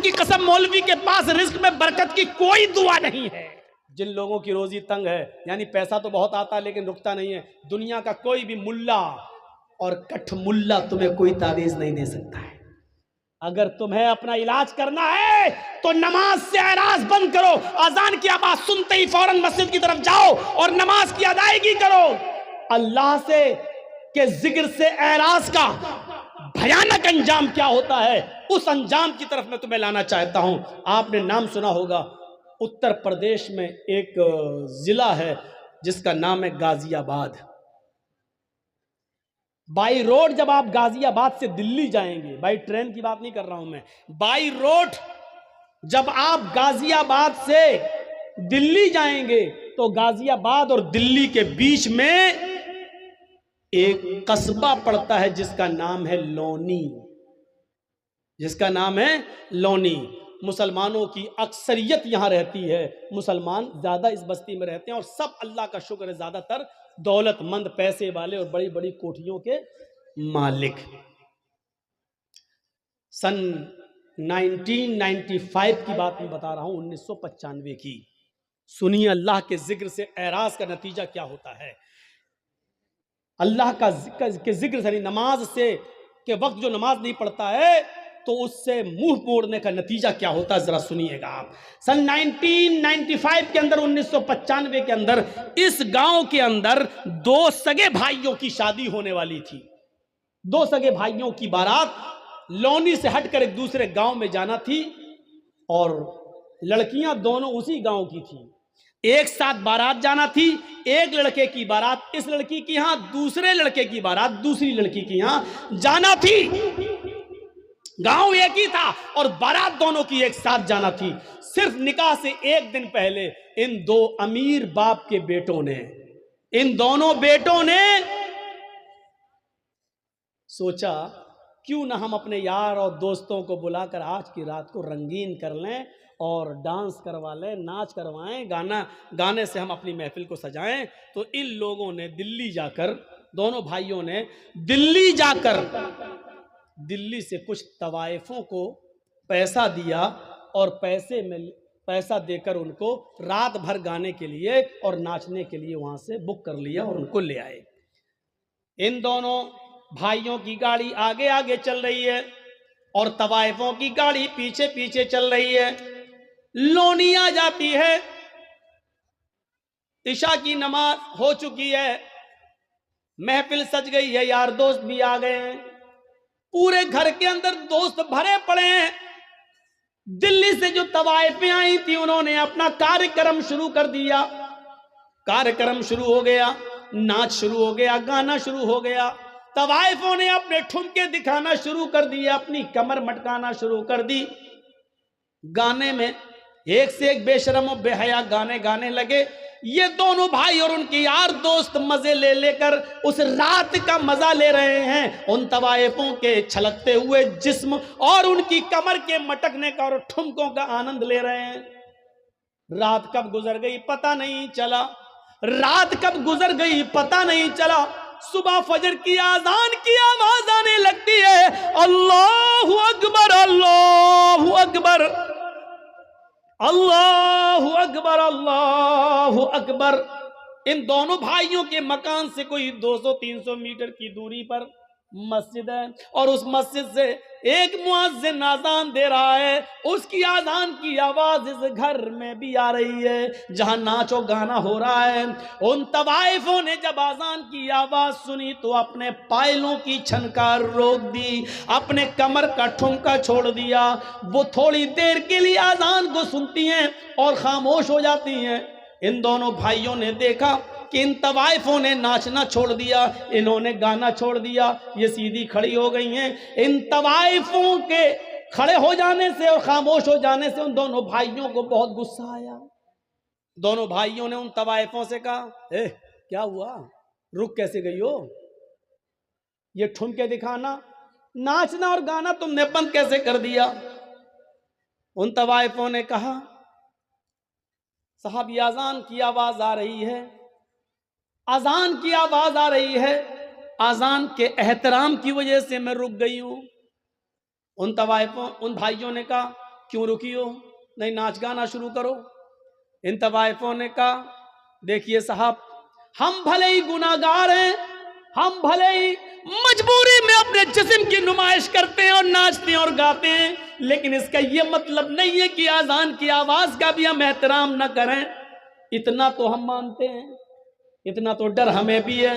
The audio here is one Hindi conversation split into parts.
की कसम, मौलवी के पास रिस्क में बरकत की कोई दुआ नहीं है। जिन लोगों की रोजी तंग है, यानी पैसा तो बहुत आता है लेकिन रुकता नहीं है, दुनिया का कोई भी मुल्ला और कठ मुल्ला तुम्हें कोई तावीज नहीं दे सकता है। अगर तुम्हें अपना इलाज करना है तो नमाज से एराज बंद करो, अजान की आवाज सुनते ही फौरन मस्जिद की तरफ जाओ और नमाज की अदायगी करो। अल्लाह से के जिक्र से एराज का भयानक अंजाम क्या होता है, उस अंजाम की तरफ मैं तुम्हें लाना चाहता हूं। आपने नाम सुना होगा, उत्तर प्रदेश में एक जिला है जिसका नाम है गाजियाबाद। बाई रोड जब आप गाजियाबाद से दिल्ली जाएंगे, बाई ट्रेन की बात नहीं कर रहा हूं मैं, बाई रोड जब आप गाजियाबाद से दिल्ली जाएंगे तो गाजियाबाद और दिल्ली के बीच में एक कस्बा पड़ता है जिसका नाम है लोनी, जिसका नाम है लोनी। मुसलमानों की अक्सरियत यहां रहती है, मुसलमान ज्यादा इस बस्ती में रहते हैं और सब अल्लाह का शुक्र है ज्यादातर दौलतमंद, पैसे वाले और बड़ी बड़ी कोठियों के मालिक। सन 1995 की बात मैं बता रहा हूं, 1995 की। सुनिए अल्लाह के जिक्र से एराज का नतीजा क्या होता है। अल्लाह का के जिक्र से, नमाज से के वक्त जो नमाज नहीं पढ़ता है तो उससे मुंह मोड़ने का नतीजा क्या होता है, जरा सुनिएगा आप। सन 1995 के अंदर, 1995 के अंदर इस गांव के अंदर दो सगे भाइयों की शादी होने वाली थी। दो सगे भाइयों की बारात लोनी से हटकर एक दूसरे गांव में जाना थी और लड़कियां दोनों उसी गांव की थी। एक साथ बारात जाना थी, एक लड़के की बारात इस लड़की की यहां, दूसरे लड़के की बारात दूसरी लड़की की यहां जाना थी। गांव एक ही था और बारात दोनों की एक साथ जाना थी। सिर्फ निकाह से एक दिन पहले इन दो अमीर बाप के बेटों ने, इन दोनों बेटों ने सोचा क्यों ना हम अपने यार और दोस्तों को बुलाकर आज की रात को रंगीन कर लें और डांस करवा लें, नाच करवाएं, गाने से हम अपनी महफिल को सजाएं। तो इन लोगों ने दिल्ली जाकर, दोनों भाइयों ने दिल्ली जाकर दिल्ली से कुछ तवाइफों को पैसा दिया और पैसा देकर उनको रात भर गाने के लिए और नाचने के लिए वहां से बुक कर लिया और उनको ले आए। इन दोनों भाइयों की गाड़ी आगे आगे चल रही है और तवाइफों की गाड़ी पीछे पीछे चल रही है। लोनी आ जाती है, इशा की नमाज हो चुकी है, महफिल सज गई है, यार दोस्त भी आ गए हैं, पूरे घर के अंदर दोस्त भरे पड़े हैं। दिल्ली से जो तवाइफें आई थी उन्होंने अपना कार्यक्रम शुरू कर दिया। कार्यक्रम शुरू हो गया, नाच शुरू हो गया, गाना शुरू हो गया। तवाइफों ने अपने ठुमके दिखाना शुरू कर दिए, अपनी कमर मटकाना शुरू कर दी। गाने में एक से एक बेशरम और बेहया गाने गाने लगे। ये दोनों भाई और उनके यार दोस्त मजे ले लेकर उस रात का मजा ले रहे हैं, उन तवाइफों के छलकते हुए जिस्म और उनकी कमर के मटकने का और ठुमकों का आनंद ले रहे हैं। रात कब गुजर गई पता नहीं चला, रात कब गुजर गई पता नहीं चला। सुबह फजर की आजान की आवाज आने लगती है, अल्लाहु अकबर अल्लाहु अकबर अल्लाहु अकबर अल्लाहु अकबर। इन दोनों भाइयों के मकान से कोई 200-300 मीटर की दूरी पर मस्जिद है और उस मस्जिद से एक मुअज्जिन आजान दे रहा है। उसकी आजान की आवाज इस घर में भी आ रही है जहां नाचो गाना हो रहा है। उन तवाइफों ने जब आजान की आवाज सुनी तो अपने पायलों की छनकार रोक दी, अपने कमर का ठुमका छोड़ दिया। वो थोड़ी देर के लिए आजान को सुनती हैं और खामोश हो जाती हैं। इन दोनों भाइयों ने देखा कि इन तवाइफों ने नाचना छोड़ दिया, इन्होंने गाना छोड़ दिया, ये सीधी खड़ी हो गई हैं। इन तवाइफों के खड़े हो जाने से और खामोश हो जाने से उन दोनों भाइयों को बहुत गुस्सा आया। दोनों भाइयों ने उन तवाइफों से कहा, क्या हुआ, रुक कैसे गई हो? ये ठुमके दिखाना, नाचना और गाना तुमने बंद कैसे कर दिया? उन तवाइफों ने कहा, साहब ये अजान की आवाज आ रही है, अजान की आवाज आ रही है, अजान के एहतराम की वजह से मैं रुक गई हूं। उन तवाइफों, उन भाइयों ने कहा, क्यों रुकी हो, नहीं नाच गाना शुरू करो। इन तवाइफों ने कहा, देखिए साहब, हम भले ही गुनाहगार हैं, हम भले ही मजबूरी में अपने जिस्म की नुमाइश करते हैं और नाचते हैं और गाते हैं, लेकिन इसका यह मतलब नहीं है कि आजान की आवाज का भी हम एहतराम न करें। इतना तो हम मानते हैं, इतना तो डर हमें भी है।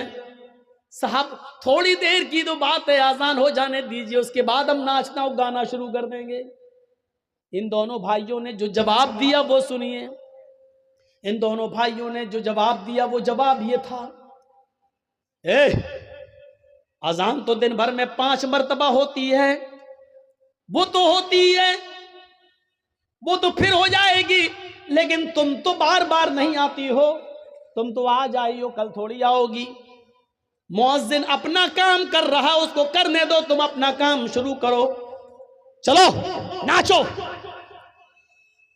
साहब थोड़ी देर की तो बात है, आजान हो जाने दीजिए, उसके बाद हम नाचना और गाना शुरू कर देंगे। इन दोनों भाइयों ने जो जवाब दिया वो सुनिए। इन दोनों भाइयों ने जो जवाब दिया वो जवाब ये था, अजान तो दिन भर में 5 मर्तबा होती है, वो तो होती है, वो तो फिर हो जाएगी, लेकिन तुम तो बार बार नहीं आती हो, तुम तो आज आई हो, कल थोड़ी आओगी। मुअज्जिन अपना काम कर रहा, उसको करने दो, तुम अपना काम शुरू करो, चलो नाचो।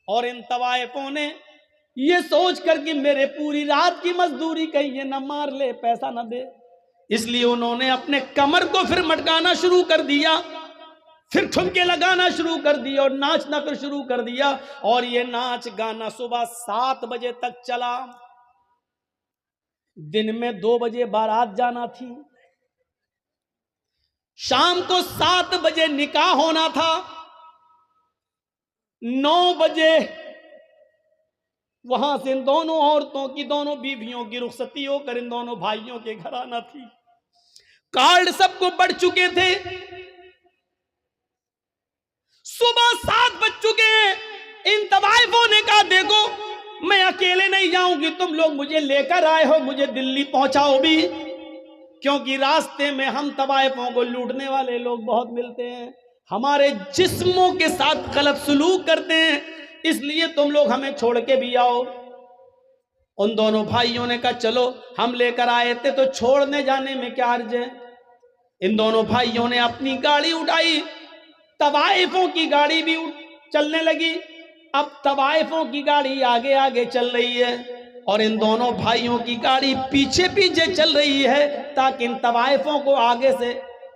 और इन तवाइफों ने ये सोच कर कि मेरे पूरी रात की मजदूरी कहीं ये न मार ले, पैसा न दे, इसलिए उन्होंने अपने कमर को फिर मटकाना शुरू कर दिया, फिर ठुमके लगाना शुरू कर दिया और नाचना फिर शुरू कर दिया। और ये नाच गाना सुबह 7 बजे तक चला। दिन में 2 बजे बारात जाना थी, शाम को 7 बजे निकाह होना था, 9 बजे वहां से इन दोनों औरतों की, दोनों बीवियों की रुखसती होकर इन दोनों भाइयों के घर आना थी। कार्ड सबको बढ़ चुके थे, सुबह 7 बज चुके हैं। इन तवाइफों ने कहा, देखो मैं अकेले नहीं जाऊंगी, तुम लोग मुझे लेकर आए हो, मुझे दिल्ली पहुंचाओ भी, क्योंकि रास्ते में हम तवाइफों को लूटने वाले लोग बहुत मिलते हैं, हमारे जिस्मों के साथ गलत सलूक करते हैं, इसलिए तुम लोग हमें छोड़ के भी आओ। उन दोनों भाइयों ने कहा, चलो हम लेकर आए थे तो छोड़ने जाने में क्या अर्ज है। इन दोनों भाइयों ने अपनी गाड़ी उठाई, तवाइफों की गाड़ी भी चलने लगी। अब तवाइफों की गाड़ी आगे आगे चल रही है और इन दोनों भाइयों की गाड़ी पीछे पीछे चल रही है, ताकि इन तवाइफों को आगे से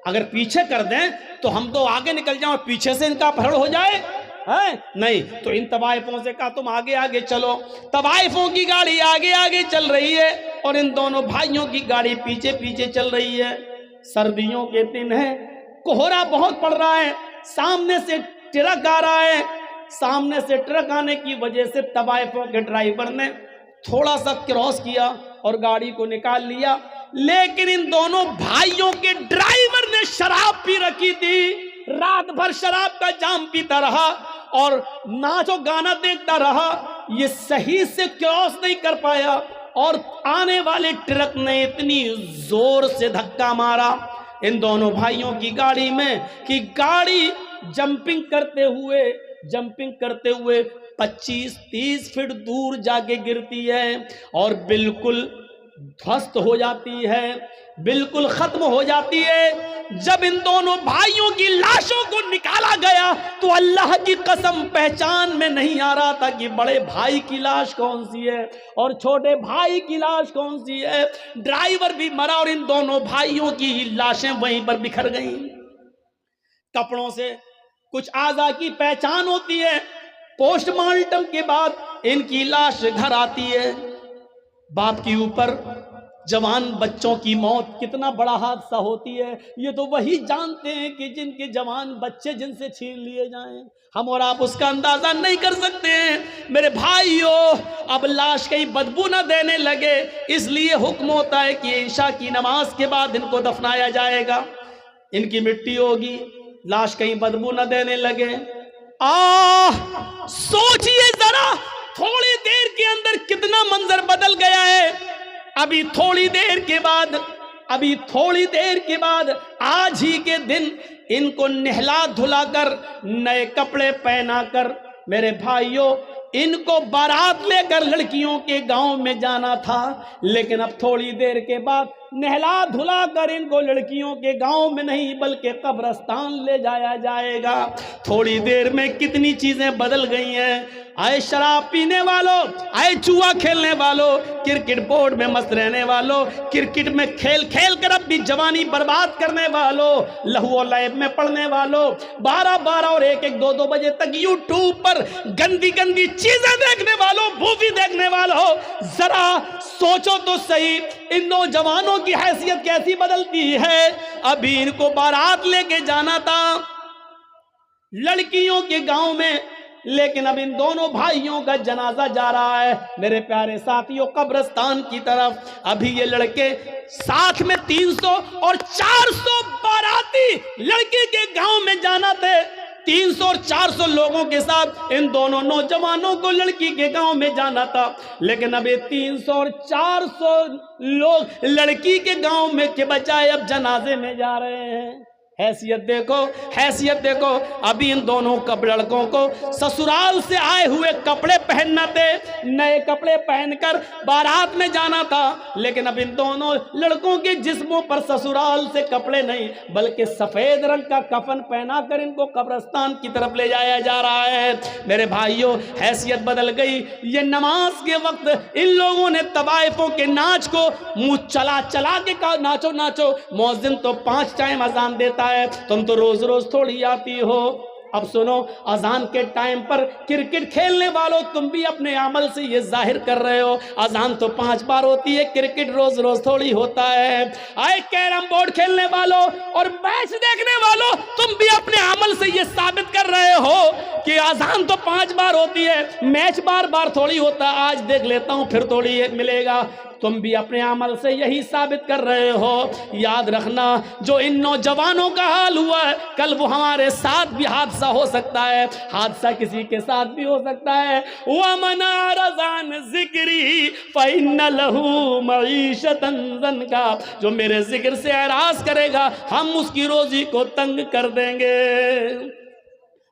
अगर पीछे कर दें तो हम तो आगे निकल जाएं और पीछे से इनका अपहरण हो जाए, है नहीं। तो इन तवाइफों से कहा, तुम आगे आगे चलो। तवाइफों की गाड़ी आगे आगे चल रही है और इन दोनों भाइयों की गाड़ी पीछे पीछे चल रही है। सर्दियों के दिन है, कोहरा बहुत पड़ रहा है, सामने से ट्रक आ रहा है। सामने से ट्रक आने की वजह से तवाइफों के ड्राइवर ने थोड़ा सा क्रॉस किया और गाड़ी को निकाल लिया, लेकिन इन दोनों भाइयों के ड्राइवर ने शराब पी रखी थी, रात भर शराब का जाम पीता रहा और नाचो गाना देखता रहा। ये सही से क्रॉस नहीं कर पाया और आने वाले ट्रक ने इतनी जोर से धक्का मारा इन दोनों भाइयों की गाड़ी में कि गाड़ी जंपिंग करते हुए 25-30 फीट दूर जाके गिरती है और बिल्कुल ध्वस्त हो जाती है, बिल्कुल खत्म हो जाती है। जब इन दोनों भाइयों की लाशों को निकाला गया तो अल्लाह की कसम पहचान में नहीं आ रहा था कि बड़े भाई की लाश कौन सी है और छोटे भाई की लाश कौन सी है। ड्राइवर भी मरा और इन दोनों भाइयों की लाशें वहीं पर बिखर गईं। कपड़ों से कुछ आज़ा की पहचान होती है, पोस्टमार्टम के बाद इनकी लाश घर आती है। बाप के ऊपर जवान बच्चों की मौत कितना बड़ा हादसा होती है, ये तो वही जानते हैं कि जिनके जवान बच्चे जिनसे छीन लिए जाएं। हम और आप उसका अंदाजा नहीं कर सकते हैं। मेरे भाइयों, अब लाश कहीं बदबू न देने लगे, इसलिए हुक्म होता है कि ईशा की नमाज के बाद इनको दफनाया जाएगा, इनकी मिट्टी होगी, लाश कहीं बदबू न देने लगे। सोचिए जरा, थोड़ी देर के अंदर कितना मंजर बदल गया है। अभी थोड़ी देर के बाद आज ही के दिन इनको नहला धुलाकर नए कपड़े पहनाकर, मेरे भाइयों, इनको बारात लेकर लड़कियों के गांव में जाना था, लेकिन अब थोड़ी देर के बाद नहला धुला कर इनको लड़कियों के गांव में नहीं बल्कि कब्रिस्तान ले जाया जाएगा। थोड़ी देर में कितनी चीजें बदल गई हैं। आए शराब पीने वालों, आए जुआ खेलने वालों, क्रिकेट बोर्ड में मस्त रहने वालों, क्रिकेट में खेल खेल कर अपनी जवानी बर्बाद करने वालों, लहू और लैब में पढ़ने वालों, 12-12 और 1-1, 2-2 बजे तक यूट्यूब पर गंदी गंदी चीजें देखने वालों, मूवी देखने वालों, जरा सोचो तो सही इन नौजवानों की हैसियत कैसी बदलती है। अभी इनको बारात लेके जाना था लड़कियों के गांव में, लेकिन अब इन दोनों भाइयों का जनाजा जा रहा है मेरे प्यारे साथियों कब्रिस्तान की तरफ। अभी ये लड़के साथ में 300 और 400 बाराती लड़के के गांव में जाना थे। 300 और 400 लोगों के साथ इन दोनों नौजवानों को लड़की के गांव में जाना था, लेकिन अब ये 300 और 400 लोग लड़की के गांव में के बजाय अब जनाजे में जा रहे हैं। हैसियत देखो, हैसियत देखो। अभी इन दोनों लड़कों को ससुराल से आए हुए कपड़े पहनना थे, नए कपड़े पहनकर बारात में जाना था, लेकिन अब इन दोनों लड़कों के जिस्मों पर ससुराल से कपड़े नहीं बल्कि सफेद रंग का कफन पहना कर इनको कब्रिस्तान की तरफ ले जाया जा रहा है। मेरे भाइयों हैसियत बदल गई। ये नमाज के वक्त इन लोगों ने तवाइफों के नाच को मुंह चला चला के कहा नाचो नाचो। मौज़िन तो 5 टाइम अजान देता है, तुम तो रोज रोज थोड़ी आती हो। अब सुनो, अजान के टाइम पर क्रिकेट खेलने वालों तुम भी अपने अमल से ये जाहिर कर रहे हो अजान तो 5 बार होती है, क्रिकेट रोज रोज थोड़ी होता है। आए कैरम बोर्ड खेलने वालों और मैच देखने वालों तुम भी अपने अमल से ये साबित कर रहे हो कि अजान तो 5 बार होती है, मैच बार बार थोड़ी होता, आज देख लेता हूं फिर थोड़ी मिलेगा। तुम भी अपने अमल से यही साबित कर रहे हो। याद रखना जो इन नौजवानों का हाल हुआ है कल वो हमारे साथ भी हादसा हो सकता है, हादसा किसी के साथ भी हो सकता है। वमन अरज़ान ज़िक्री फ़इन्न लहू मईशतन ज़न्का, जो मेरे जिक्र से एराज करेगा हम उसकी रोजी को तंग कर देंगे।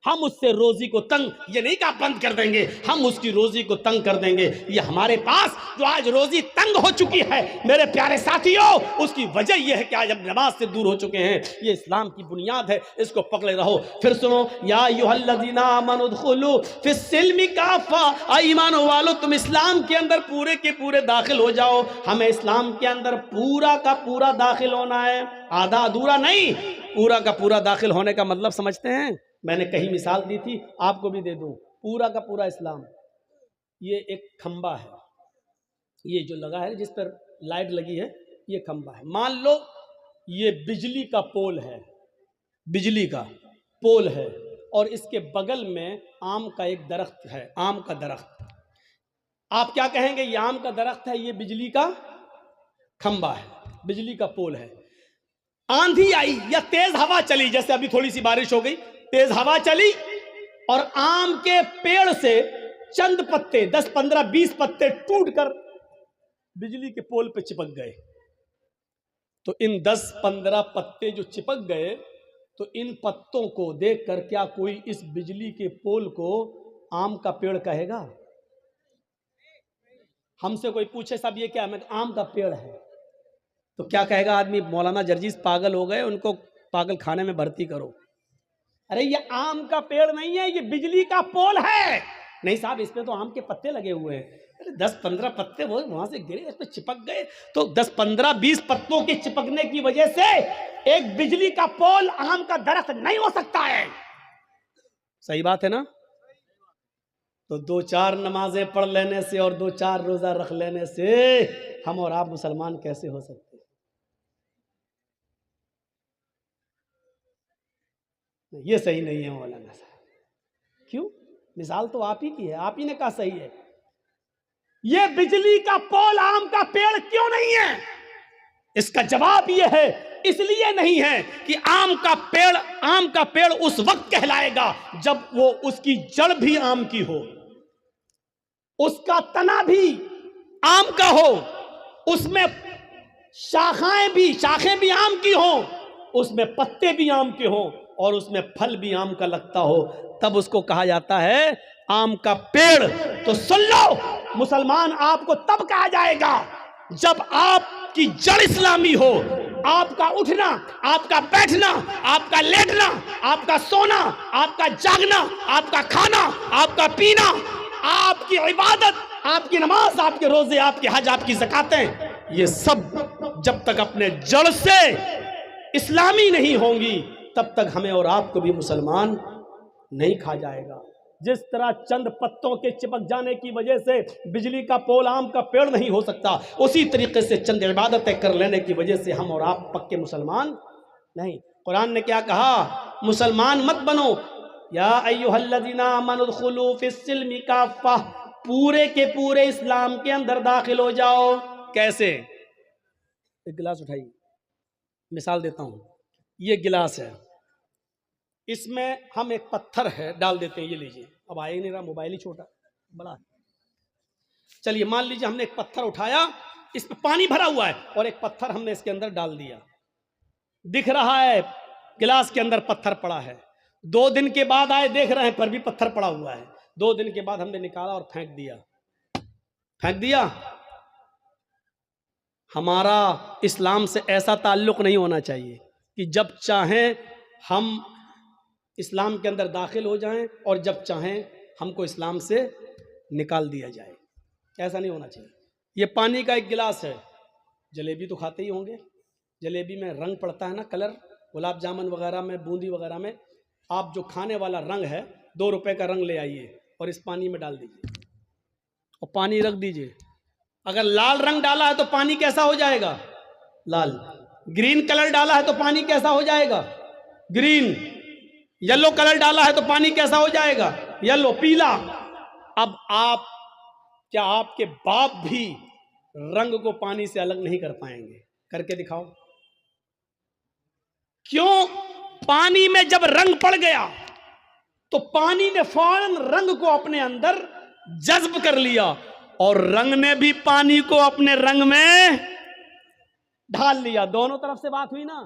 हम उससे रोजी को तंग, ये नहीं कहा बंद कर देंगे, हम उसकी रोजी को तंग कर देंगे। ये हमारे पास जो आज रोजी तंग हो चुकी है मेरे प्यारे साथियों, उसकी वजह यह है कि आज हम नमाज से दूर हो चुके हैं। ये इस्लाम की बुनियाद है, इसको पकड़े रहो। फिर सुनो, या अय्युहल्लज़ीना आमनू उदखुलू फिस्सिल्मि काफ़ा, ईमान वालों तुम इस्लाम के अंदर पूरे के पूरे दाखिल हो जाओ। हमें इस्लाम के अंदर पूरा का पूरा दाखिल होना है, आधा अधूरा नहीं। पूरा का पूरा दाखिल होने का मतलब समझते हैं? मैंने कहीं मिसाल दी थी, आपको भी दे दूं। पूरा का पूरा इस्लाम, ये एक खंबा है, ये जो लगा है जिस पर लाइट लगी है ये खंबा है। मान लो ये बिजली का पोल है, बिजली का पोल है, और इसके बगल में आम का एक दरख्त है, आम का दरख्त। आप क्या कहेंगे? ये आम का दरख्त है, ये बिजली का खंबा है, बिजली का पोल है। आंधी आई या तेज हवा चली, जैसे अभी थोड़ी सी बारिश हो गई, तेज हवा चली और आम के पेड़ से चंद पत्ते 10, 15, 20 पत्ते टूटकर बिजली के पोल पे चिपक गए। तो इन 10, 15 पत्ते जो चिपक गए, तो इन पत्तों को देखकर क्या कोई इस बिजली के पोल को आम का पेड़ कहेगा? हमसे कोई पूछे साहब ये क्या? मैं आम का पेड़ है, तो क्या कहेगा आदमी? मौलाना जर्जीस पागल हो गए, उनको पागल खाने में भर्ती करो। अरे ये आम का पेड़ नहीं है, ये बिजली का पोल है। नहीं साहब, इस पे तो आम के पत्ते लगे हुए हैं। अरे 10-15 पत्ते वो वहां से गिरे, इस पे चिपक गए, तो 10-15-20 पत्तों के चिपकने की वजह से एक बिजली का पोल आम का दरख्त नहीं हो सकता है। सही बात है ना? तो 2-4 नमाजें पढ़ लेने से और 2-4 रोजा रख लेने से हम और आप मुसलमान कैसे हो सकते? ये सही नहीं है मौलाना साहब। क्यों? मिसाल तो आप ही की है, आप ही ने कहा सही है। ये बिजली का पोल आम का पेड़ क्यों नहीं है? इसका जवाब ये है, इसलिए नहीं है कि आम का पेड़ उस वक्त कहलाएगा जब वो उसकी जड़ भी आम की हो, उसका तना भी आम का हो, उसमें शाखें भी आम की हो, उसमें पत्ते भी आम के हो और उसमें फल भी आम का लगता हो, तब उसको कहा जाता है आम का पेड़। तो सुन लो मुसलमान, आपको तब कहा जाएगा जब आप आपकी जड़ इस्लामी हो, आपका उठना, आपका बैठना, आपका लेटना, आपका सोना, आपका जागना, आपका खाना, आपका पीना, आपकी इबादत, आपकी नमाज, आपके रोजे, आपके हज, आपकी ज़कातें, ये सब जब तक अपने जड़ से इस्लामी नहीं होंगी तब तक हमें और आपको भी मुसलमान नहीं खा जाएगा। जिस तरह चंद पत्तों के चिपक जाने की वजह से बिजली का पोल, आम का पेड़ नहीं हो सकता, उसी तरीके से चंद इबादतें कर लेने की वजह से हम और आप पक्के मुसलमान नहीं। कुरान ने क्या कहा? मुसलमान मत बनो, या अय्युहल्लज़ीना आमनु उदखुलू फिस्सिल्मि काफ़्फ़ा, पूरे के पूरे इस्लाम के अंदर दाखिल हो जाओ। कैसे? एक गिलास उठाइए, मिसाल देता हूं। ये गिलास है, इसमें हम एक पत्थर है डाल देते हैं, ये लीजिए। अब आए नहीं रहा, मोबाइल ही छोटा बड़ा। चलिए मान लीजिए हमने एक पत्थर उठाया, इसमें पानी भरा हुआ है और एक पत्थर हमने इसके अंदर डाल दिया। दिख रहा है गिलास के अंदर पत्थर पड़ा है। 2 दिन के बाद आए, देख रहे हैं पर भी पत्थर पड़ा हुआ है। 2 दिन के बाद हमने निकाला और फेंक दिया। फेंक दिया। हमारा इस्लाम से ऐसा ताल्लुक नहीं होना चाहिए कि जब चाहें हम इस्लाम के अंदर दाखिल हो जाएं और जब चाहें हमको इस्लाम से निकाल दिया जाए। ऐसा नहीं होना चाहिए। ये पानी का एक गिलास है। जलेबी तो खाते ही होंगे। जलेबी में रंग पड़ता है ना, कलर, गुलाब जामुन वगैरह में, बूंदी वगैरह में। आप जो खाने वाला रंग है, 2 रुपए का रंग ले आइए और इस पानी में डाल दीजिए और पानी रख दीजिए। अगर लाल रंग डाला है तो पानी कैसा हो जाएगा? लाल। ग्रीन कलर डाला है तो पानी कैसा हो जाएगा? ग्रीन। येलो कलर डाला है तो पानी कैसा हो जाएगा? येलो, पीला। अब आप, क्या आपके बाप भी रंग को पानी से अलग नहीं कर पाएंगे? करके दिखाओ। क्यों? पानी में जब रंग पड़ गया तो पानी ने फौरन रंग को अपने अंदर जज्ब कर लिया और रंग ने भी पानी को अपने रंग में ढाल लिया। दोनों तरफ से बात हुई ना।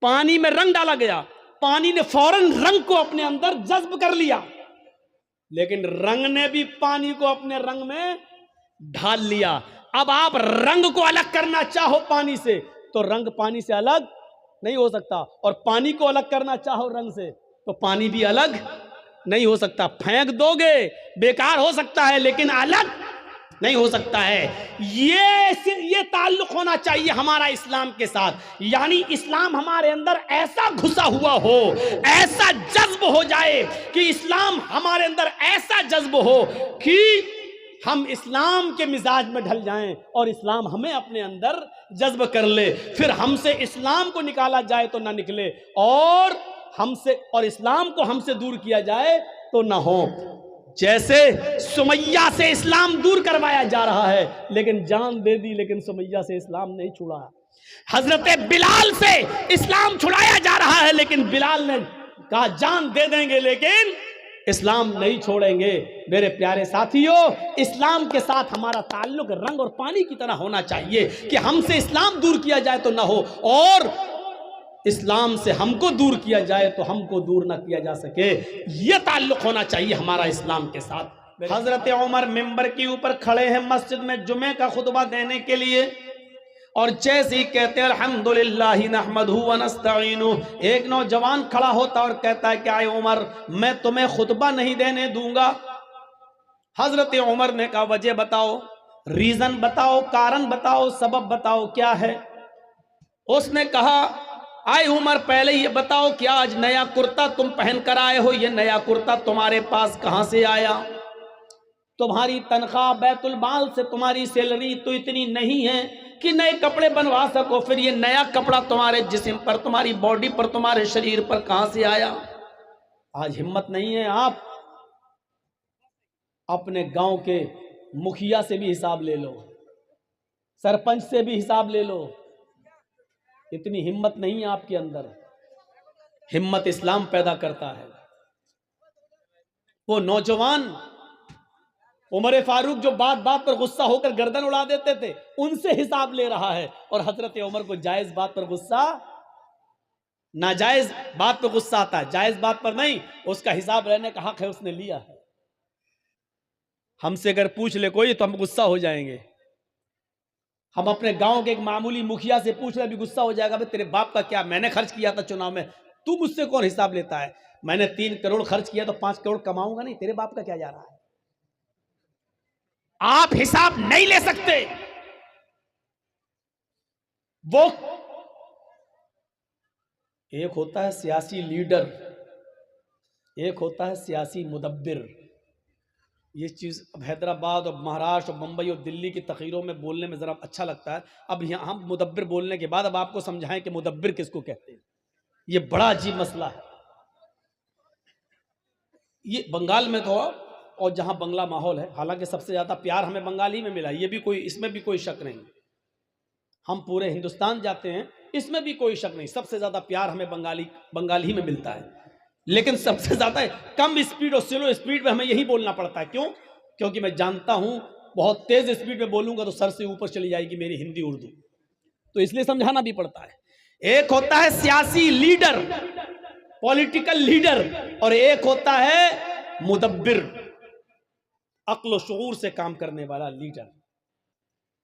पानी में रंग डाला गया, पानी ने फौरन रंग को अपने अंदर जज्ब कर लिया, लेकिन रंग ने भी पानी को अपने रंग में ढाल लिया। अब आप रंग को अलग करना चाहो पानी से तो रंग पानी से अलग नहीं हो सकता, और पानी को अलग करना चाहो रंग से तो पानी भी अलग नहीं हो सकता। फेंक दोगे बेकार हो सकता है, लेकिन अलग नहीं हो सकता है। ये ताल्लुक होना चाहिए हमारा इस्लाम के साथ। यानी इस्लाम हमारे अंदर ऐसा घुसा हुआ हो, ऐसा जज्ब हो जाए कि इस्लाम हमारे अंदर ऐसा जज्ब हो कि हम इस्लाम के मिजाज में ढल जाएं और इस्लाम हमें अपने अंदर जज्ब कर ले। फिर हमसे इस्लाम को निकाला जाए तो ना निकले, और इस्लाम को हमसे दूर किया जाए तो ना हो। जैसे सुमैया से इस्लाम दूर करवाया जा रहा है, लेकिन जान दे दी, लेकिन सुमैया से इस्लाम नहीं छुड़ा। हजरत बिलाल से इस्लाम छुड़ाया जा रहा है, लेकिन बिलाल ने कहा जान दे देंगे लेकिन इस्लाम नहीं छोड़ेंगे। मेरे प्यारे साथियों, इस्लाम के साथ हमारा ताल्लुक रंग और पानी की तरह होना चाहिए कि हमसे इस्लाम दूर किया जाए तो ना हो, और इस्लाम से हमको दूर किया जाए तो हमको दूर ना किया जा सके। यह ताल्लुक होना चाहिए हमारा इस्लाम के साथ। हजरत उमर मिंबर के ऊपर खड़े हैं मस्जिद में जुमे का खुतबा देने के लिए, और जैसे ही कहते हैं अल्हम्दुलिल्लाहि नहमदुहु व नस्तईनु, एक नौजवान खड़ा होता और कहता है क्या उमर, मैं तुम्हें खुतबा नहीं देने दूंगा। हजरत उमर ने कहा वजह बताओ, रीजन बताओ, कारण बताओ, सबब बताओ, क्या है? उसने कहा आए उमर, पहले ये बताओ क्या आज नया कुर्ता तुम पहन कर आए हो? ये नया कुर्ता तुम्हारे पास कहां से आया? तुम्हारी तनख्वाह बैतुल माल से, तुम्हारी सैलरी तो इतनी नहीं है कि नए कपड़े बनवा सको, फिर ये नया कपड़ा तुम्हारे जिस्म पर, तुम्हारी बॉडी पर, तुम्हारे शरीर पर कहां से आया? आज हिम्मत नहीं है। आप अपने गांव के मुखिया से भी हिसाब ले लो, सरपंच से भी हिसाब ले लो, इतनी हिम्मत नहीं है आपके अंदर। हिम्मत इस्लाम पैदा करता है। वो नौजवान उमर फारूक जो बात बात पर गुस्सा होकर गर्दन उड़ा देते थे, उनसे हिसाब ले रहा है, और हजरत उमर को जायज बात पर गुस्सा, नाजायज बात पर गुस्सा आता है, जायज बात पर नहीं। उसका हिसाब लेने का हक है, उसने लिया है। हमसे अगर पूछ ले कोई तो हम गुस्सा हो जाएंगे। हम अपने गांव के एक मामूली मुखिया से पूछ रहे, अभी गुस्सा हो जाएगा, भाई तेरे बाप का क्या, मैंने खर्च किया था चुनाव में, तू मुझसे कौन हिसाब लेता है? मैंने 3 करोड़ खर्च किया तो 5 करोड़ कमाऊंगा नहीं, तेरे बाप का क्या जा रहा है? आप हिसाब नहीं ले सकते। वो एक होता है सियासी लीडर, एक होता है सियासी मुदब्बिर। ये चीज़ अब हैदराबाद और महाराष्ट्र और मुंबई और दिल्ली की तकरीरों में बोलने में ज़रा अच्छा लगता है। अब यहाँ हम मुदब्बिर बोलने के बाद अब आपको समझाएं कि मुदब्बिर किसको कहते हैं। ये बड़ा अजीब मसला है। ये बंगाल में तो, और जहाँ बंगला माहौल है, हालांकि सबसे ज़्यादा प्यार हमें बंगाल ही में मिला, ये भी कोई, इसमें भी कोई शक नहीं। हम पूरे हिंदुस्तान जाते हैं, इसमें भी कोई शक नहीं, सबसे ज़्यादा प्यार हमें बंगाल ही में मिलता है। लेकिन सबसे ज़्यादा कम स्पीड और स्लो स्पीड में हमें यही बोलना पड़ता है। क्यों? क्योंकि मैं जानता हूं बहुत तेज स्पीड में बोलूंगा तो सर से ऊपर चली जाएगी मेरी हिंदी उर्दू, तो इसलिए समझाना भी पड़ता है। एक होता है सियासी लीडर, पॉलिटिकल लीडर, और एक होता है मुदब्बिर, अक्ल और शऊर से काम करने वाला लीडर।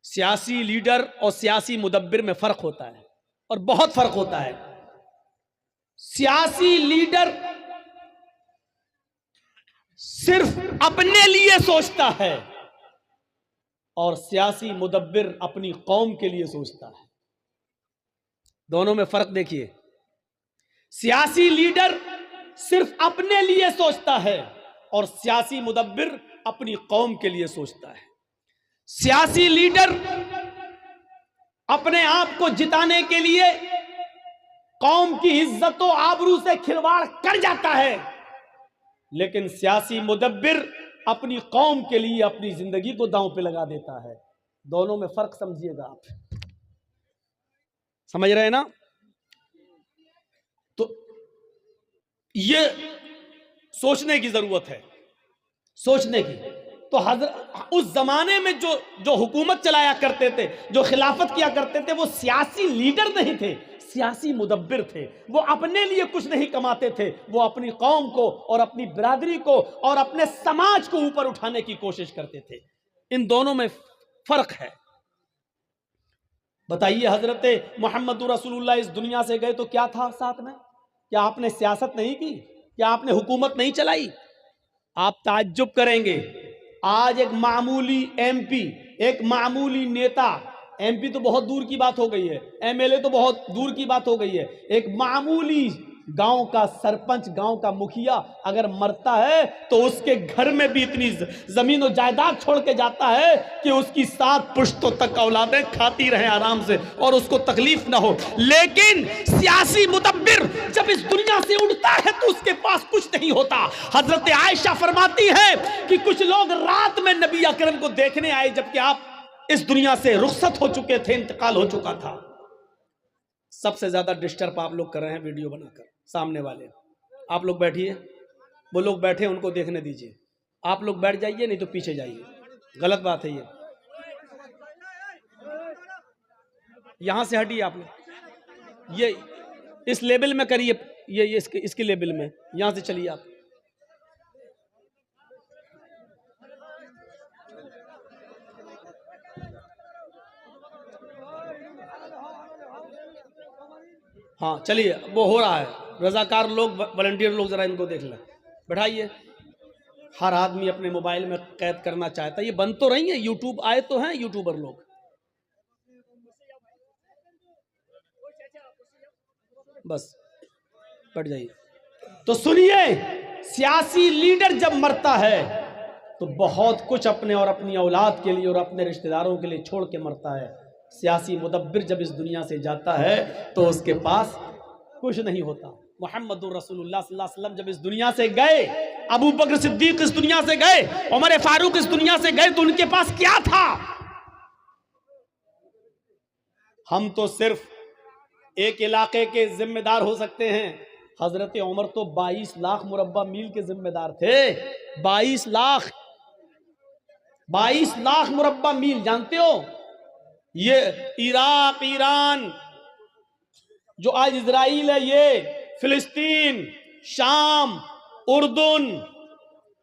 सियासी लीडर और सियासी मुदब्बिर में फर्क होता है, और बहुत फर्क होता है। सियासी लीडर सिर्फ अपने लिए सोचता है और सियासी मुदब्बिर अपनी कौम के लिए सोचता है। दोनों में फर्क देखिए। सियासी लीडर सिर्फ अपने लिए सोचता है और सियासी मुदब्बिर अपनी कौम के लिए सोचता है। सियासी लीडर अपने आप को जिताने के लिए कौम की इज्जत और आबरू से खिलवाड़ कर जाता है, लेकिन सियासी मुदब्बिर अपनी कौम के लिए अपनी जिंदगी को दांव पे लगा देता है। दोनों में फर्क समझिएगा आप, समझ रहे हैं ना? तो ये सोचने की जरूरत है, सोचने की। तो उस जमाने में जो हुकूमत चलाया करते थे, जो खिलाफत किया करते थे, वो सियासी लीडर नहीं थे, सियासी मुदब्बिर थे। वो अपने लिए कुछ नहीं कमाते थे, वो अपनी कौम को और अपनी बिरादरी को और अपने समाज को ऊपर उठाने की कोशिश करते थे। इन दोनों में फर्क है। बताइए, हजरत मोहम्मद रसूलुल्लाह इस दुनिया से गए तो क्या था साथ में? क्या आपने सियासत नहीं की? क्या आपने हुकूमत नहीं चलाई? आप ताज्जुब करेंगे, आज एक मामूली एमपी, एक मामूली नेता, एमपी तो बहुत दूर की बात हो गई है, एमएलए तो बहुत दूर की बात हो गई है, एक मामूली गांव का सरपंच, गांव का मुखिया अगर मरता है तो उसके घर में भी इतनी जमीन और जायदाद छोड़ के जाता है कि उसकी 7 पुश्तों तक औलादें खाती रहें आराम से और उसको तकलीफ ना हो। लेकिन सियासी मुदब्बिर जब इस दुनिया से उड़ता है तो उसके पास कुछ नहीं होता। हजरत आयशा फरमाती है कि कुछ लोग रात में नबी अकरम को देखने आए जबकि आप इस दुनिया से रुखसत हो चुके थे, इंतकाल हो चुका था। सबसे ज्यादा डिस्टर्ब आप लोग कर रहे हैं वीडियो बनाकर। सामने वाले आप लोग बैठिए, वो लोग बैठे उनको देखने दीजिए। आप लोग बैठ जाइए, नहीं तो पीछे जाइए, गलत बात है ये। यहां से हटिए आप लोग, ये इस लेवल में करिए, ये इसके लेवल में, यहां से चलिए आप। हाँ चलिए, वो हो रहा है, रजाकार लोग, वॉलंटियर लोग, जरा इनको देख लें, बैठाइए। हर आदमी अपने मोबाइल में कैद करना चाहता है, ये बंद तो रही है, यूट्यूब आए तो हैं यूट्यूबर लोग। बस बैठ जाइए। तो सुनिए, सियासी लीडर जब मरता है तो बहुत कुछ अपने और अपनी औलाद के लिए और अपने रिश्तेदारों के लिए छोड़ के मरता है। सियासी मुदब्बिर जब इस दुनिया से जाता है तो उसके पास कुछ नहीं होता। मुहम्मदुर रसूलुल्लाह सल्लल्लाहु अलैहि वसल्लम जब इस दुनिया से गए, अबू बकर सिद्दीक इस दुनिया से गए, उमर फारूक इस दुनिया से गए, तो उनके पास क्या था? हम तो सिर्फ एक इलाके के जिम्मेदार हो सकते हैं। हजरत उमर तो 22 लाख मुरब्बा मील के जिम्मेदार थे। 22 लाख मुरब्बा मील, जानते हो? ये इराक, ईरान, जो आज इजराइल है, ये फिलिस्तीन, शाम, उर्दुन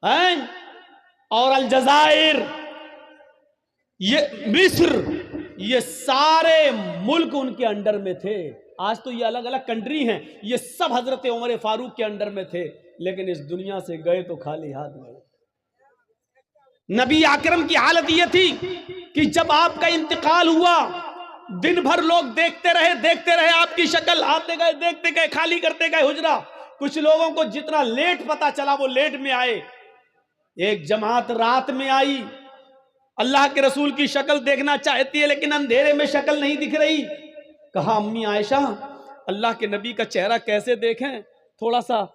है और अलजायर, ये मिस्र, ये सारे मुल्क उनके अंडर में थे। आज तो ये अलग अलग कंट्री हैं, ये सब हजरत उमर फारूक के अंडर में थे, लेकिन इस दुनिया से गए तो खाली हाथ गए। नबी आकरम की हालत ये थी कि जब आपका इंतकाल हुआ, दिन भर लोग देखते रहे आपकी शक्ल, आते गए देखते गए, खाली करते गए हुजरा। कुछ लोगों को जितना लेट पता चला वो लेट में आए। एक जमात रात में आई, अल्लाह के रसूल की शक्ल देखना चाहती है लेकिन अंधेरे में शक्ल नहीं दिख रही। कहा अम्मी आयशा, अल्लाह के नबी का चेहरा कैसे देखें, थोड़ा सा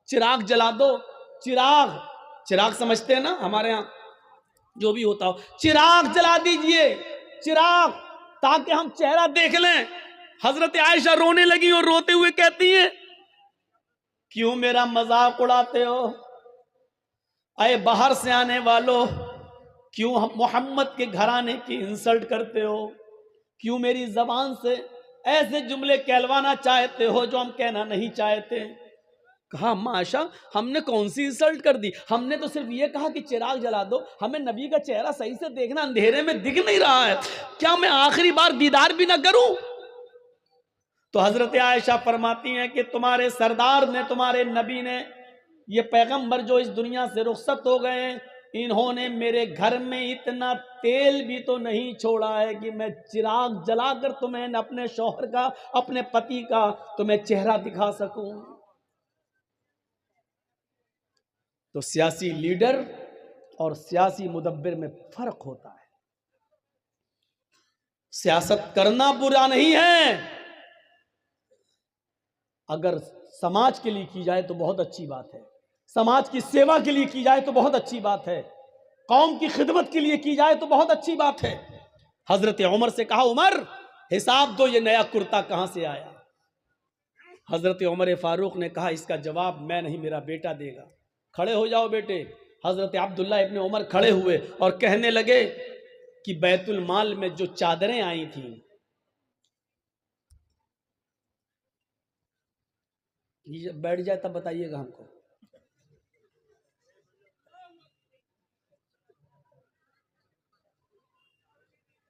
चिराग जला दो। चिराग समझते हैं ना, हमारे यहाँ जो भी होता हो, चिराग जला दीजिए, चिराग, ताकि हम चेहरा देख लें। हजरत आयशा रोने लगी और रोते हुए कहती हैं, क्यों मेरा मजाक उड़ाते हो? अरे बाहर से आने वालों, क्यों हम मोहम्मद के घराने की इंसल्ट करते हो? क्यों मेरी जबान से ऐसे जुमले कहलवाना चाहते हो जो हम कहना नहीं चाहते? कहा अम्मा आयशा, हमने कौन सी इंसल्ट कर दी? हमने तो सिर्फ ये कहा कि चिराग जला दो, हमें नबी का चेहरा सही से देखना, अंधेरे में दिख नहीं रहा है, क्या मैं आखिरी बार दीदार भी ना करूं? तो हजरत आयशा फरमाती हैं कि तुम्हारे सरदार ने, तुम्हारे नबी ने, ये पैगंबर जो इस दुनिया से रुखसत हो गए, इन्होंने मेरे घर में इतना तेल भी तो नहीं छोड़ा है कि मैं चिराग जलाकर तुम्हें, अपने शौहर का, अपने पति का, तुम्हें चेहरा दिखा सकूं। तो सियासी लीडर और सियासी मुदब्बिर में फर्क होता है। सियासत करना बुरा नहीं है, अगर समाज के लिए की जाए तो बहुत अच्छी बात है, समाज की सेवा के लिए की जाए तो बहुत अच्छी बात है, कौम की खिदमत के लिए की जाए तो बहुत अच्छी बात है। हजरत उमर से कहा, उमर हिसाब दो, ये नया कुर्ता कहां से आया? हजरत उमर फारूक ने कहा, इसका जवाब मैं नहीं, मेरा बेटा देगा। खड़े हो जाओ बेटे। हजरत अब्दुल्ला इब्ने उमर खड़े हुए और कहने लगे कि बैतुल माल में जो चादरें आई थी, ये बैठ जाए तब बताइएगा हमको।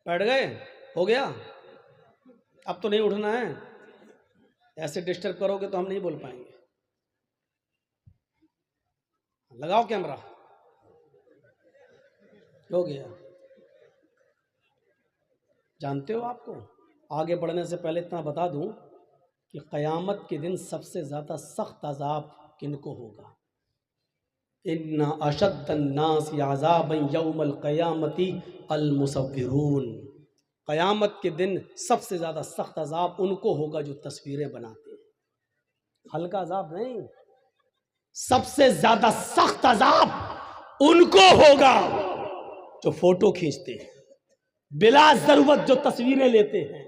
बैठ गए? हो गया? अब तो नहीं उठना है, ऐसे डिस्टर्ब करोगे तो हम नहीं बोल पाएंगे। लगाओ कैमरा। हो गया? जानते हो, आपको आगे बढ़ने से पहले इतना बता दूं कि क़यामत के दिन सबसे ज़्यादा सख्त अज़ाब किनको होगा? इन्ना अशद्दन्नास अज़ाबन यौमल क़यामती अल मुसव्विरून। क़यामत के दिन सबसे ज़्यादा सख्त अज़ाब उनको होगा जो तस्वीरें बनाते हैं। हल्का अज़ाब नहीं, सबसे ज़्यादा सख्त अज़ाब उनको होगा जो फोटो खींचते हैं, बिला ज़रूरत जो तस्वीरें लेते हैं,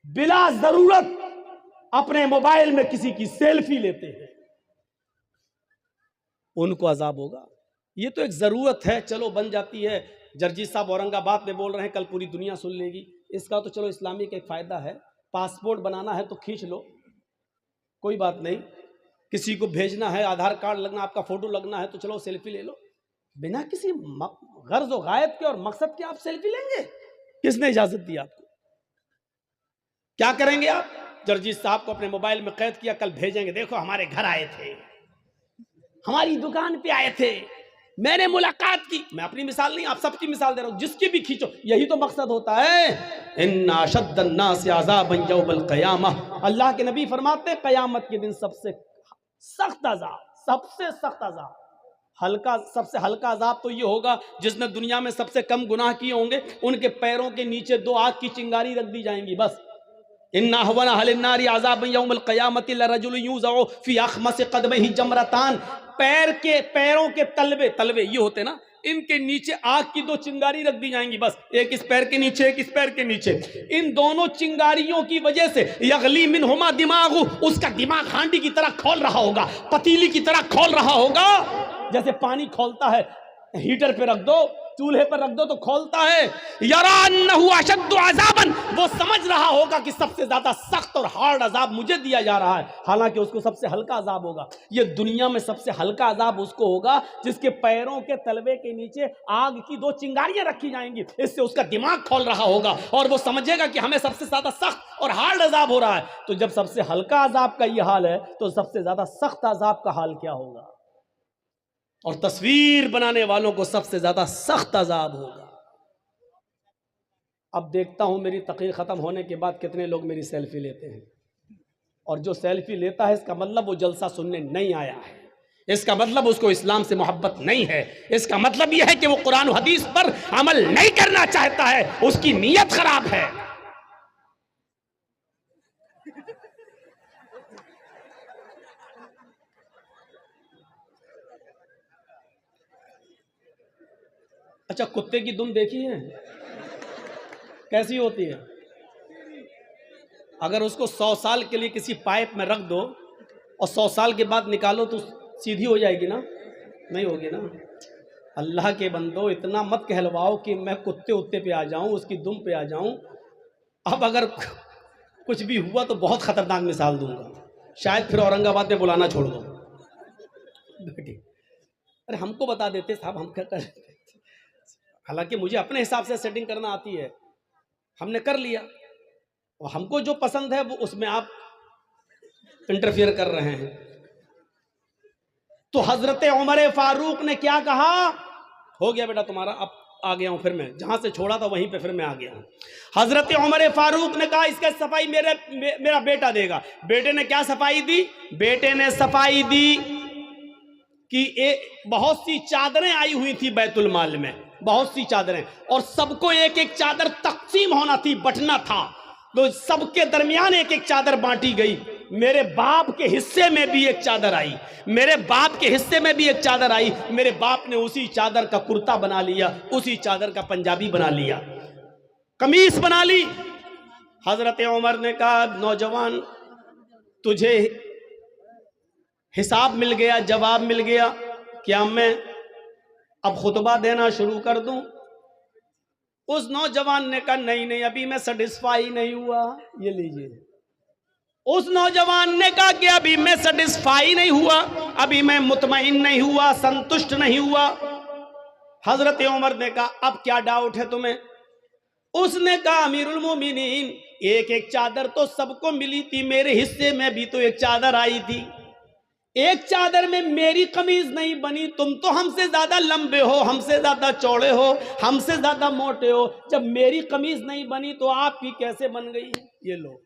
बिला ज़रूरत अपने मोबाइल में किसी की सेल्फी लेते हैं, उनको अजाब होगा। ये तो एक ज़रूरत है, चलो बन जाती है। जर्जी साहब औरंगाबाद में बोल रहे हैं, कल पूरी दुनिया सुन लेगी। इसका तो चलो इस्लामी का एक फ़ायदा है, पासपोर्ट बनाना है तो खींच लो, कोई बात नहीं। किसी को भेजना है, आधार कार्ड लगना, आपका फ़ोटो लगना है तो चलो सेल्फी ले लो। बिना किसी गर्ज व गायब के और मकसद के आप सेल्फी लेंगे? किसने इजाज़त दी आपको? क्या करेंगे आप? जर्जी साहब को अपने मोबाइल में कैद किया, कल भेजेंगे, देखो हमारे घर आए थे, हमारी दुकान पे आए थे, मैंने मुलाकात की। मैं अपनी मिसाल नहीं, आप सबकी मिसाल दे रहा हूं, जिसकी भी खींचो, यही तो मकसद होता है। इन्ना अशद्दन्नास अज़ाबन यौमल क़यामह। अल्लाह के नबी फरमाते हैं क़यामत के दिन सबसे सख्त अज़ाब, सबसे सख्त अज़ाब, हल्का, सबसे हल्का अज़ाब तो ये होगा जिसने दुनिया में सबसे कम गुनाह किए होंगे, उनके पैरों के नीचे 2 आग की चिंगारी रख दी जाएंगी बस। इन्ना अहवना अहलिन नारी अज़ाबन यौमल क़यामति लरजुल युज़अ फ़ी अख़मसि क़दमिही जमरतान। पैरों के तलवे ये होते ना, इनके नीचे आग की 2 चिंगारी रख दी जाएंगी बस, एक इस पैर के नीचे, एक इस पैर के नीचे। इन दोनों चिंगारियों की वजह से यगली मिनहुमा दिमागु, उसका दिमाग हांडी की तरह खोल रहा होगा, पतीली की तरह खोल रहा होगा, जैसे पानी खोलता है। हीटर पे रख दो, चूल्हे पर रख दो तो खोलता है। यरान्नहु अशद्दु अज़ाबन, वो समझ रहा होगा कि सबसे ज्यादा सख्त और हार्ड अजाब मुझे दिया जा रहा है, हालांकि उसको सबसे हल्का अजाब होगा। ये दुनिया में सबसे हल्का अजाब उसको होगा जिसके पैरों के तलवे के नीचे आग की 2 चिंगारियां रखी जाएंगी। इससे उसका दिमाग खोल रहा होगा और वो समझेगा कि हमें सबसे ज्यादा सख्त और हार्ड अजाब हो रहा है। तो जब सबसे हल्का अजाब का ये हाल है तो सबसे ज्यादा सख्त अजाब का हाल क्या होगा? और तस्वीर बनाने वालों को सबसे ज्यादा सख्त अजाब होगा। अब देखता हूं मेरी तकरीर खत्म होने के बाद कितने लोग मेरी सेल्फी लेते हैं, और जो सेल्फी लेता है इसका मतलब वो जलसा सुनने नहीं आया है, इसका मतलब उसको इस्लाम से मोहब्बत नहीं है, इसका मतलब यह है कि वो कुरान और हदीस पर अमल नहीं करना चाहता है, उसकी नीयत खराब है। अच्छा, कुत्ते की दुम देखी है कैसी होती है? अगर उसको 100 साल के लिए किसी पाइप में रख दो और 100 साल के बाद निकालो तो सीधी हो जाएगी ना? नहीं होगी ना। अल्लाह के बंदो, इतना मत कहलवाओ कि मैं कुत्ते उत्ते पे आ जाऊं, उसकी दुम पे आ जाऊं। अब अगर कुछ भी हुआ तो बहुत खतरनाक मिसाल दूंगा, शायद फिर औरंगाबाद में बुलाना छोड़ दो। अरे हमको बता देते साहब, हम क्या कर, हालांकि मुझे अपने हिसाब से सेटिंग करना आती है, हमने कर लिया, और हमको जो पसंद है वो उसमें आप इंटरफियर कर रहे हैं। तो हजरत उमर फारूक ने क्या कहा? हो गया बेटा तुम्हारा, अब आ गया हूं, फिर मैं जहां से छोड़ा था वहीं पे फिर मैं आ गया हूं। हजरत उमर फारूक ने कहा इसका सफाई मेरा बेटा देगा। बेटे ने क्या सफाई दी? बेटे ने सफाई दी कि बहुत सी चादरें आई हुई थी बैतुल माल में, बहुत सी चादरें, और सबको एक एक चादर तकसीम होना थी, बंटना था, तो सबके दरमियान एक एक चादर बांटी गई। मेरे बाप के हिस्से में भी एक चादर आई, मेरे बाप के हिस्से में भी एक चादर आई। मेरे बाप ने उसी चादर का कुर्ता बना लिया, उसी चादर का पंजाबी बना लिया, कमीज बना ली। हजरत उमर ने कहा नौजवान, तुझे हिसाब मिल गया, जवाब मिल गया, क्या मैं अब खुतबा देना शुरू कर दूं? उस नौजवान ने कहा नहीं नहीं, अभी मैं सेटिस्फाई नहीं हुआ। ये लीजिए। उस नौजवान ने कहा कि अभी मैं सेटिस्फाई नहीं हुआ, अभी मैं मुतमईन नहीं हुआ, संतुष्ट नहीं हुआ। हजरत उमर ने कहा अब क्या डाउट है तुम्हें? उसने कहा अमीरुल मोमिनीन, एक एक चादर तो सबको मिली थी, मेरे हिस्से में भी तो एक चादर आई थी, एक चादर में मेरी कमीज नहीं बनी। तुम तो हमसे ज्यादा लंबे हो, हमसे ज्यादा चौड़े हो, हमसे ज्यादा मोटे हो, जब मेरी कमीज नहीं बनी तो आपकी कैसे बन गई? ये लो।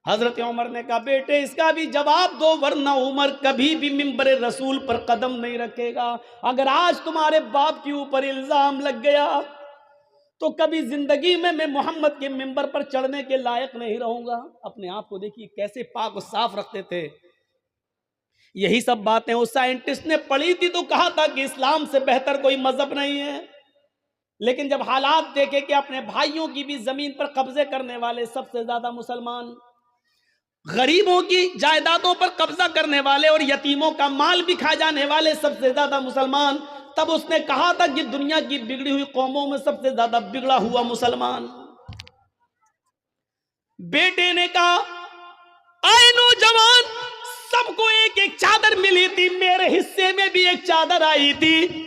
हजरत उमर ने कहा बेटे इसका भी जवाब दो, वरना उमर कभी भी मिंबर रसूल पर कदम नहीं रखेगा। अगर आज तुम्हारे बाप के ऊपर इल्जाम लग गया तो कभी जिंदगी में मैं मोहम्मद के मिंबर पर चढ़ने के लायक नहीं रहूंगा। अपने आप को देखिए कैसे पाक और साफ रखते थे। यही सब बातें उस साइंटिस्ट ने पढ़ी थी तो कहा था कि इस्लाम से बेहतर कोई मजहब नहीं है, लेकिन जब हालात देखे कि अपने भाइयों की भी जमीन पर कब्जे करने वाले सबसे ज्यादा मुसलमान, गरीबों की जायदादों पर कब्जा करने वाले और यतीमों का माल भी खा जाने वाले सबसे ज्यादा मुसलमान, तब उसने कहा था कि दुनिया की बिगड़ी हुई कौमों में सबसे ज्यादा बिगड़ा हुआ मुसलमान। बेटे ने कहा आए नौजवान, सबको एक एक चादर मिली थी, मेरे हिस्से में भी एक चादर आई थी,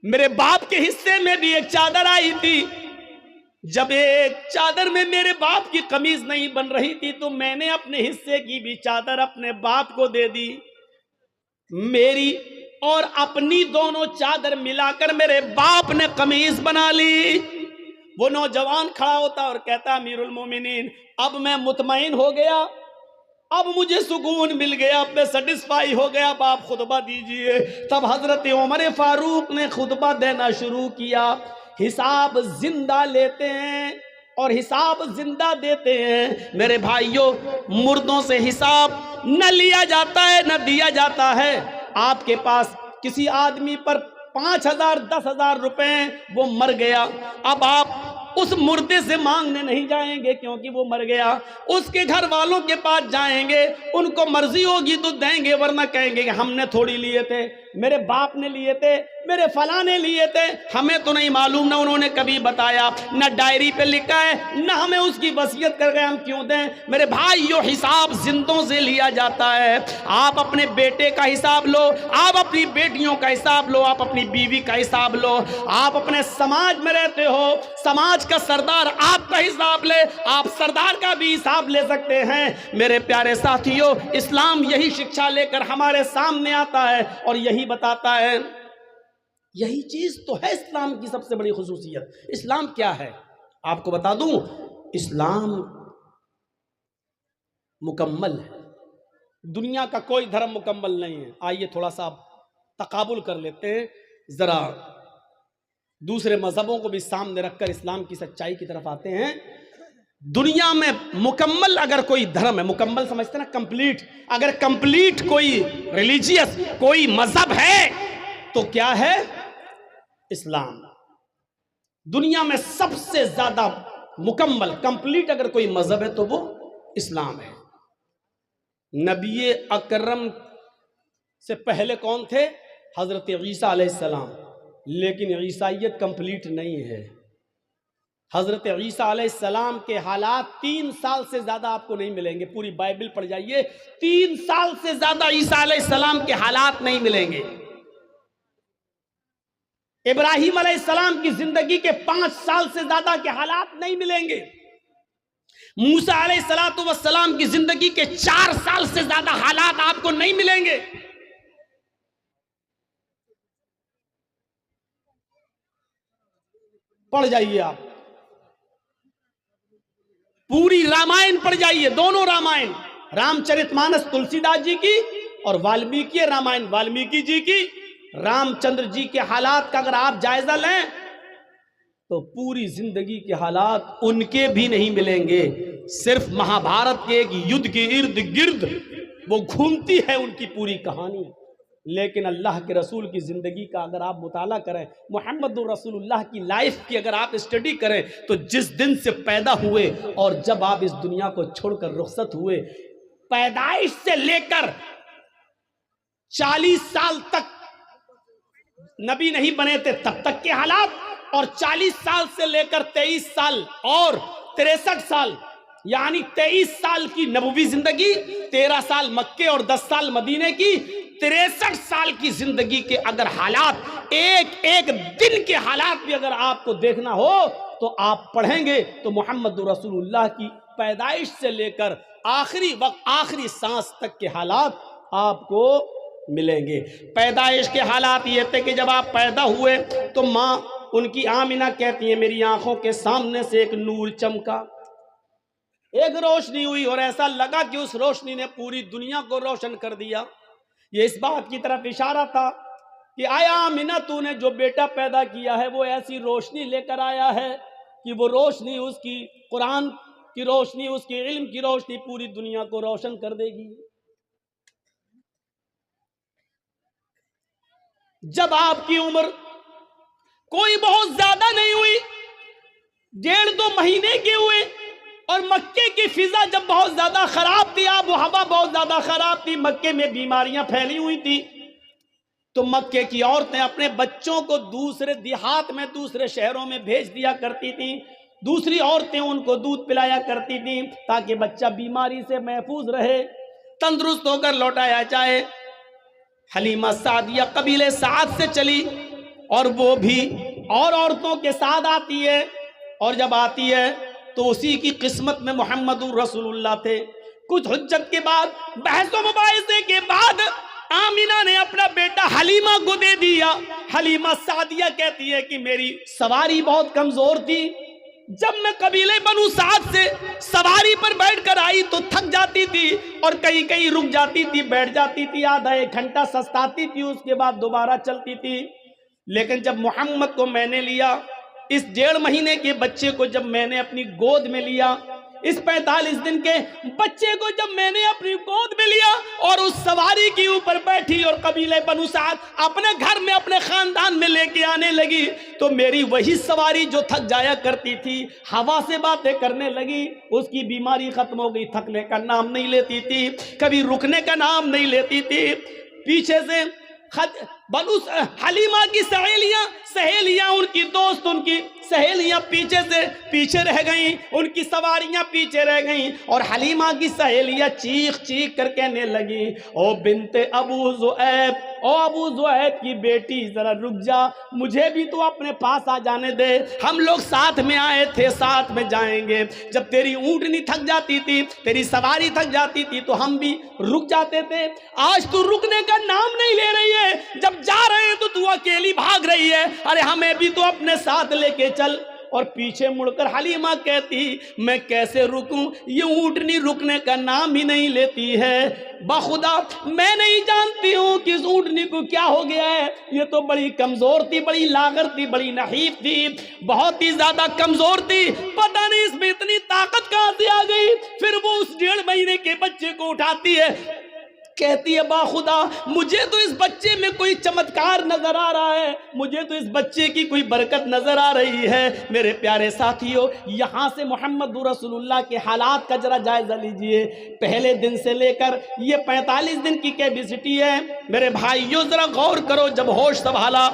मेरे बाप के हिस्से में भी एक चादर आई थी। जब एक चादर में मेरे बाप की कमीज नहीं बन रही थी तो मैंने अपने हिस्से की भी चादर अपने बाप को दे दी। मेरी और अपनी दोनों चादर मिलाकर मेरे बाप ने कमीज बना ली। वो नौजवान खड़ा होता और कहता अमीरुल मोमिनीन, अब मैं मुतमईन हो गया, अब मुझे सुकून मिल गया, अब मैं सेटिस्फाई हो गया, अब आप खुतबा दीजिए। तब हजरत उमर फारूक ने खुतबा देना शुरू किया। हिसाब जिंदा लेते हैं और हिसाब जिंदा देते हैं। मेरे भाइयों, मुर्दों से हिसाब न लिया जाता है न दिया जाता है। आपके पास किसी आदमी पर 5,000 10,000 रुपए, वो मर गया, अब आप उस मुर्दे से मांगने नहीं जाएंगे क्योंकि वो मर गया। उसके घर वालों के पास जाएंगे, उनको मर्जी होगी तो देंगे, वरना कहेंगे कि हमने थोड़ी लिए थे, मेरे बाप ने लिए थे, मेरे फला ने लिए थे, हमें तो नहीं मालूम, ना उन्होंने कभी बताया, ना डायरी पे लिखा है, ना हमें उसकी वसीयत कर गए, हम क्यों दें। मेरे भाइयों, हिसाब जिंदों से लिया जाता है। आप अपने बेटे का हिसाब लो, आप अपनी बेटियों का हिसाब लो, आप अपनी बीवी का हिसाब लो। आप अपने समाज में रहते हो, समाज का सरदार आपका हिसाब ले, आप सरदार का भी हिसाब ले सकते हैं। मेरे प्यारे साथियों, इस्लाम यही शिक्षा लेकर हमारे सामने आता है और यही बताता है, यही चीज तो है इस्लाम की सबसे बड़ी खुसूसियत। इस्लाम क्या है आपको बता दूं, इस्लाम मुकम्मल है। दुनिया का कोई धर्म मुकम्मल नहीं है। आइए थोड़ा सा तकाबुल कर लेते हैं, जरा दूसरे मजहबों को भी सामने रखकर इस्लाम की सच्चाई की तरफ आते हैं। दुनिया में मुकम्मल अगर कोई धर्म है, मुकम्मल समझते ना, कंप्लीट, अगर कंप्लीट कोई रिलीजियस कोई मजहब है तो क्या है? इस्लाम। दुनिया में सबसे ज्यादा मुकम्मल कंप्लीट अगर कोई मजहब है तो वो इस्लाम है। नबी अकरम से पहले कौन थे? हजरत ईसा अलैहिस्सलाम। लेकिन ईसाइयत कंप्लीट नहीं है। हजरत ईसा अलैहिस्सलाम के हालात 3 साल से ज्यादा आपको नहीं मिलेंगे। पूरी बाइबल पढ़ जाइए, 3 साल से ज्यादा ईसा अलैहिस्सलाम के हालात नहीं मिलेंगे। इब्राहिम अलैहिस्सलाम की जिंदगी के 5 साल से ज्यादा के हालात नहीं मिलेंगे। मूसा अलैहिस्सलाम की जिंदगी के 4 साल से ज्यादा हालात आपको नहीं मिलेंगे। पढ़ जाइए आप, पूरी रामायण पढ़ जाइए, दोनों रामायण, रामचरितमानस तुलसीदास जी की और वाल्मीकि रामायण वाल्मीकि जी की। रामचंद्र जी के हालात का अगर आप जायजा लें तो पूरी जिंदगी के हालात उनके भी नहीं मिलेंगे। सिर्फ महाभारत के एक युद्ध के इर्द गिर्द वो घूमती है उनकी पूरी कहानी। लेकिन अल्लाह के रसूल की जिंदगी का अगर आप मुताला करें, मोहम्मद रसूलुल्लाह की लाइफ की अगर आप स्टडी करें, तो जिस दिन से पैदा हुए और जब आप इस दुनिया को छोड़कर रुखसत हुए, पैदाइश से लेकर 40 साल तक नबी नहीं बने थे तब तक के हालात, और 40 साल से लेकर 23 साल और 63 साल, यानी 23 साल की नबवी जिंदगी, 13 साल मक्के और 10 साल मदीने की, 63 साल की जिंदगी के अगर हालात, एक एक दिन के हालात भी अगर आपको देखना हो तो आप पढ़ेंगे तो मोहम्मद रसूलुल्लाह की पैदाइश से लेकर आखिरी वक्त, आखिरी सांस तक के हालात आपको मिलेंगे। पैदाइश के हालात ये थे कि जब आप पैदा हुए तो माँ उनकी आमिना कहती है, मेरी आंखों के सामने से एक नूर चमका, एक रोशनी हुई और ऐसा लगा कि उस रोशनी ने पूरी दुनिया को रोशन कर दिया। ये इस बात की तरफ इशारा था कि आया आमिना, तूने जो बेटा पैदा किया है वो ऐसी रोशनी लेकर आया है कि वो रोशनी, उसकी कुरान की रोशनी, उसकी इल्म की रोशनी पूरी दुनिया को रोशन कर देगी। जब आपकी उम्र कोई बहुत ज्यादा नहीं हुई, 1.5-2 महीने के हुए, और मक्के की फिजा जब बहुत ज्यादा खराब थी, आब हवा बहुत ज्यादा खराब थी, मक्के में बीमारियां फैली हुई थी, तो मक्के की औरतें अपने बच्चों को दूसरे देहात में, दूसरे शहरों में भेज दिया करती थी। दूसरी औरतें उनको दूध पिलाया करती थी ताकि बच्चा बीमारी से महफूज रहे, तंदुरुस्त होकर लौटाया जाए। हलीमा सादिया कबीले साद से चली और वो भी और औरतों के साथ आती है, और जब आती है तो उसी की किस्मत में मोहम्मदुर रसूलुल्लाह थे। कुछ हुज्जत के बाद, बहसों मुबाहिसे के बाद आमिना ने अपना बेटा हलीमा को दे दिया। हलीमा सादिया कहती है कि मेरी सवारी बहुत कमजोर थी, जब मैं कबीले बनु साद से सवारी पर बैठकर आई तो थक जाती थी और कहीं कहीं रुक जाती थी, बैठ जाती थी, आधा 1 घंटा सस्ताती थी, उसके बाद दोबारा चलती थी। लेकिन जब मोहम्मद को मैंने लिया, इस 1.5 महीने के बच्चे को जब मैंने अपनी गोद में लिया, इस 45 दिन के बच्चे को जब मैंने अपनी गोद में लिया और उस सवारी के ऊपर बैठी और कबीले बनु साद अपने घर में, अपने खानदान में लेके आने लगी, तो मेरी वही सवारी जो थक जाया करती थी, हवा से बातें करने लगी, उसकी बीमारी खत्म हो गई। थकने का नाम नहीं लेती थी, कभी रुकने का नाम नहीं लेती थी। पीछे से बनु हलीमा की सहेलियां उनकी दोस्त, उनकी सहेलियां पीछे से पीछे रह गईं, उनकी सवारियां पीछे रह गईं, और हलीमा की सहेलियां चीख चीख कर कहने लगी, ओ बिनते अबू ज़ुऐब, ओ अबू ज़ुऐब की बेटी, जरा रुक जा, मुझे भी तो अपने पास आ जाने दे, हम लोग साथ में आए थे, साथ में जाएंगे। जब तेरी ऊँटनी थक जाती थी, तेरी सवारी थक जाती थी, तो हम भी रुक जाते थे। आज तू रुकने का नाम नहीं ले रही है, जब जा रहे हैं तो तू अकेली भाग रही है, अरे हमें भी तो अपने साथ लेके चल। और पीछे मुड़कर हलीमा कहती, मैं कैसे रुकूं, ये ऊँटनी रुकने का नाम ही नहीं लेती है। बाखुदा मैं नहीं जानती हूँ कि इस ऊँटनी को क्या हो गया है, ये तो बड़ी कमजोर थी, बड़ी लागर थी, बड़ी नहीफ थी, बहुत ही ज्यादा कमजोर थी, पता नहीं इसमें इतनी ताकत कहाँ से आ गई। फिर वो उस 1.5 महीने के बच्चे को उठाती है, कहती है, बाखुदा मुझे तो इस बच्चे में कोई चमत्कार नजर आ रहा है, मुझे तो इस बच्चे की कोई बरकत नजर आ रही है। मेरे प्यारे साथियों, यहाँ से मोहम्मद रसूलुल्लाह के हालात का जरा जायजा लीजिए। पहले दिन से लेकर ये 45 दिन की कैपेसिटी है। मेरे भाइयों जरा गौर करो, जब होश संभाला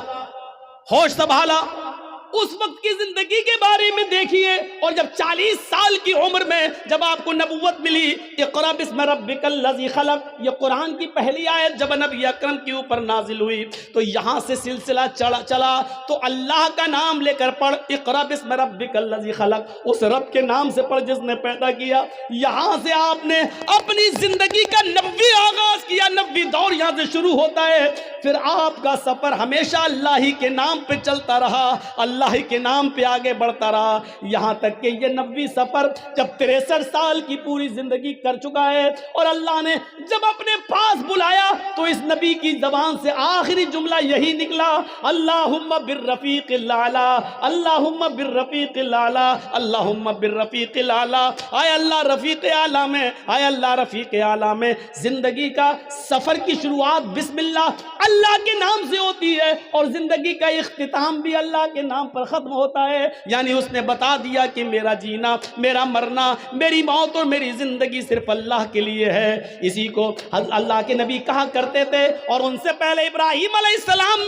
उस वक्त की जिंदगी के बारे में देखिए, और जब 40 साल की उम्र में जब आपको नबूवत मिली, इक़रा बिस्मि रब्बिकल लज़ी खलक़, ये कुरान की पहली आयत जब नबी अकरम के ऊपर नाजिल हुई, तो यहाँ से सिलसिला चला तो अल्लाह का नाम लेकर पढ़, इक़रा बिस्मि रब्बिकल लज़ी खलक़, उस रब के नाम से पढ़ जिसने पैदा किया। यहाँ से आपने अपनी जिंदगी का 90 आगाज किया, 90 दौर यहाँ से शुरू होता है। फिर आपका सफर हमेशा अल्लाह ही के नाम पे चलता रहा, अल्लाह के नाम पे आगे बढ़ता रहा, यहाँ तक कि ये 90 सफर जब 63 साल की पूरी जिंदगी कर चुका है, और अल्लाह ने जब अपने पास बुलाया तो इस नबी की जबान से आखिरी जुमला यही निकला, अल्लाहुम्मा बिर्रफीक़िल आला, अल्लाहुम्मा बिर्रफीक़िल आला, अल्लाहुम्मा बिर्रफीक़िल आला। आय अल्लाह रफीक़ आला में, आय अल्लाह रफीक़ आला में। जिंदगी का सफर की शुरुआत बिस्मिल्लाह अल्लाह के नाम से होती है, और जिंदगी का इख्तिताम भी अल्लाह के नाम पर खत्म होता है। यानी उसने बता दिया कि मेरा जीना, मेरा मरना, मेरी मौत और मेरी जिंदगी सिर्फ अल्लाह के लिए है। इसी को अल्लाह के नबी कहा करते थे, और उनसे पहले इब्राहीम अलैहिस्सलाम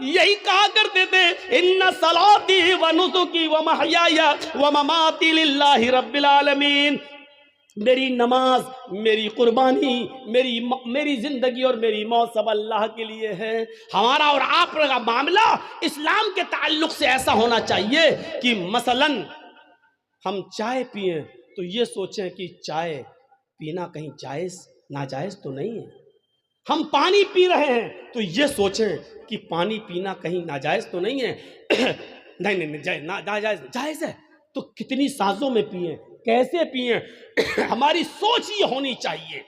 यही कहा करते थे, इन्ना सलाती व नुसुकी व महयाया व ममाती लिल्लाहि रब्बिल आलमीन। मेरी नमाज, मेरी कुर्बानी, मेरी जिंदगी और मेरी मौत सब अल्लाह के लिए है। हमारा और आपका मामला इस्लाम के ताल्लुक से ऐसा होना चाहिए कि मसलन हम चाय पिए तो ये सोचें कि चाय पीना कहीं जायज़ नाजायज़ तो नहीं है। हम पानी पी रहे हैं तो ये सोचें कि पानी पीना कहीं नाजायज़ तो नहीं है। नहीं जायज़ है तो कितनी साजों में पिए, कैसे पिए, हमारी सोच ये होनी चाहिए।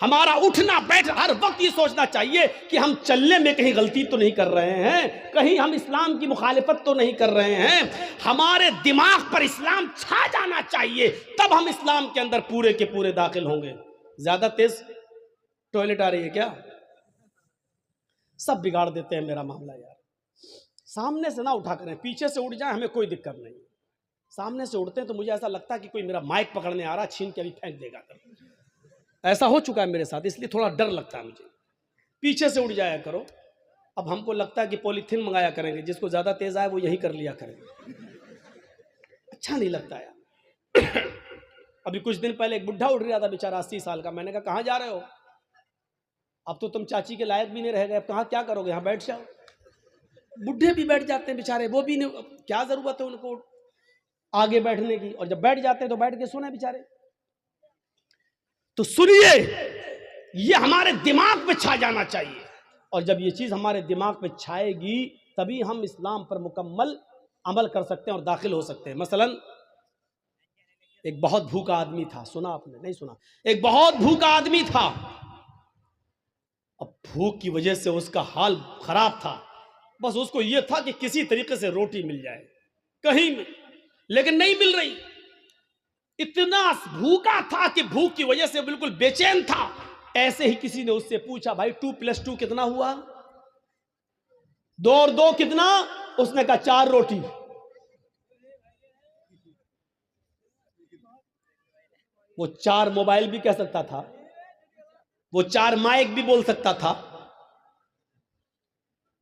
हमारा उठना बैठ हर वक्त ये सोचना चाहिए कि हम चलने में कहीं गलती तो नहीं कर रहे हैं, कहीं हम इस्लाम की मुखालिफत तो नहीं कर रहे हैं। हमारे दिमाग पर इस्लाम छा जाना चाहिए, तब हम इस्लाम के अंदर पूरे के पूरे दाखिल होंगे। ज्यादा तेज टॉयलेट आ रही है क्या? सब बिगाड़ देते हैं मेरा मामला यार। सामने से ना उठा करें, पीछे से उठ जाए हमें कोई दिक्कत नहीं। सामने से उड़ते हैं तो मुझे ऐसा लगता है कि कोई मेरा माइक पकड़ने आ रहा, छीन के अभी फेंक देगा। ऐसा हो चुका है मेरे साथ, इसलिए थोड़ा डर लगता है मुझे। पीछे से उड़ जाया करो। अब हमको लगता है कि पॉलीथीन मंगाया करेंगे, जिसको ज़्यादा तेज़ आए वो यही कर लिया करेंगे। अच्छा नहीं लगता यार। अभी कुछ दिन पहले एक बुढ़ा उड़ रहा था बेचारा 80 साल का। मैंने कहा कहाँ जा रहे हो? अब तो तुम चाची के लायक भी नहीं रह गए, अब कहाँ क्या करोगे, यहाँ बैठ जाओ। बुढ़े भी बैठ जाते हैं बेचारे, वो भी नहीं, क्या ज़रूरत है उनको आगे बैठने की, और जब बैठ जाते हैं तो बैठ के सोना बेचारे। तो सुनिए, ये हमारे दिमाग पे छा जाना चाहिए, और जब ये चीज हमारे दिमाग पे छाएगी तभी हम इस्लाम पर मुकम्मल अमल कर सकते हैं और दाखिल हो सकते हैं। मसलन एक बहुत भूखा आदमी था, सुना आपने? नहीं सुना? एक बहुत भूखा आदमी था। अब भूख की वजह से उसका हाल खराब था, बस उसको यह था कि किसी तरीके से रोटी मिल जाए कहीं में, लेकिन नहीं मिल रही। इतना भूखा था कि भूख की वजह से बिल्कुल बेचैन था। ऐसे ही किसी ने उससे पूछा, भाई 2 + 2 कितना हुआ? 2 और 2 कितना? उसने कहा 4 रोटी। वो 4 मोबाइल भी कह सकता था, वो 4 माइक भी बोल सकता था,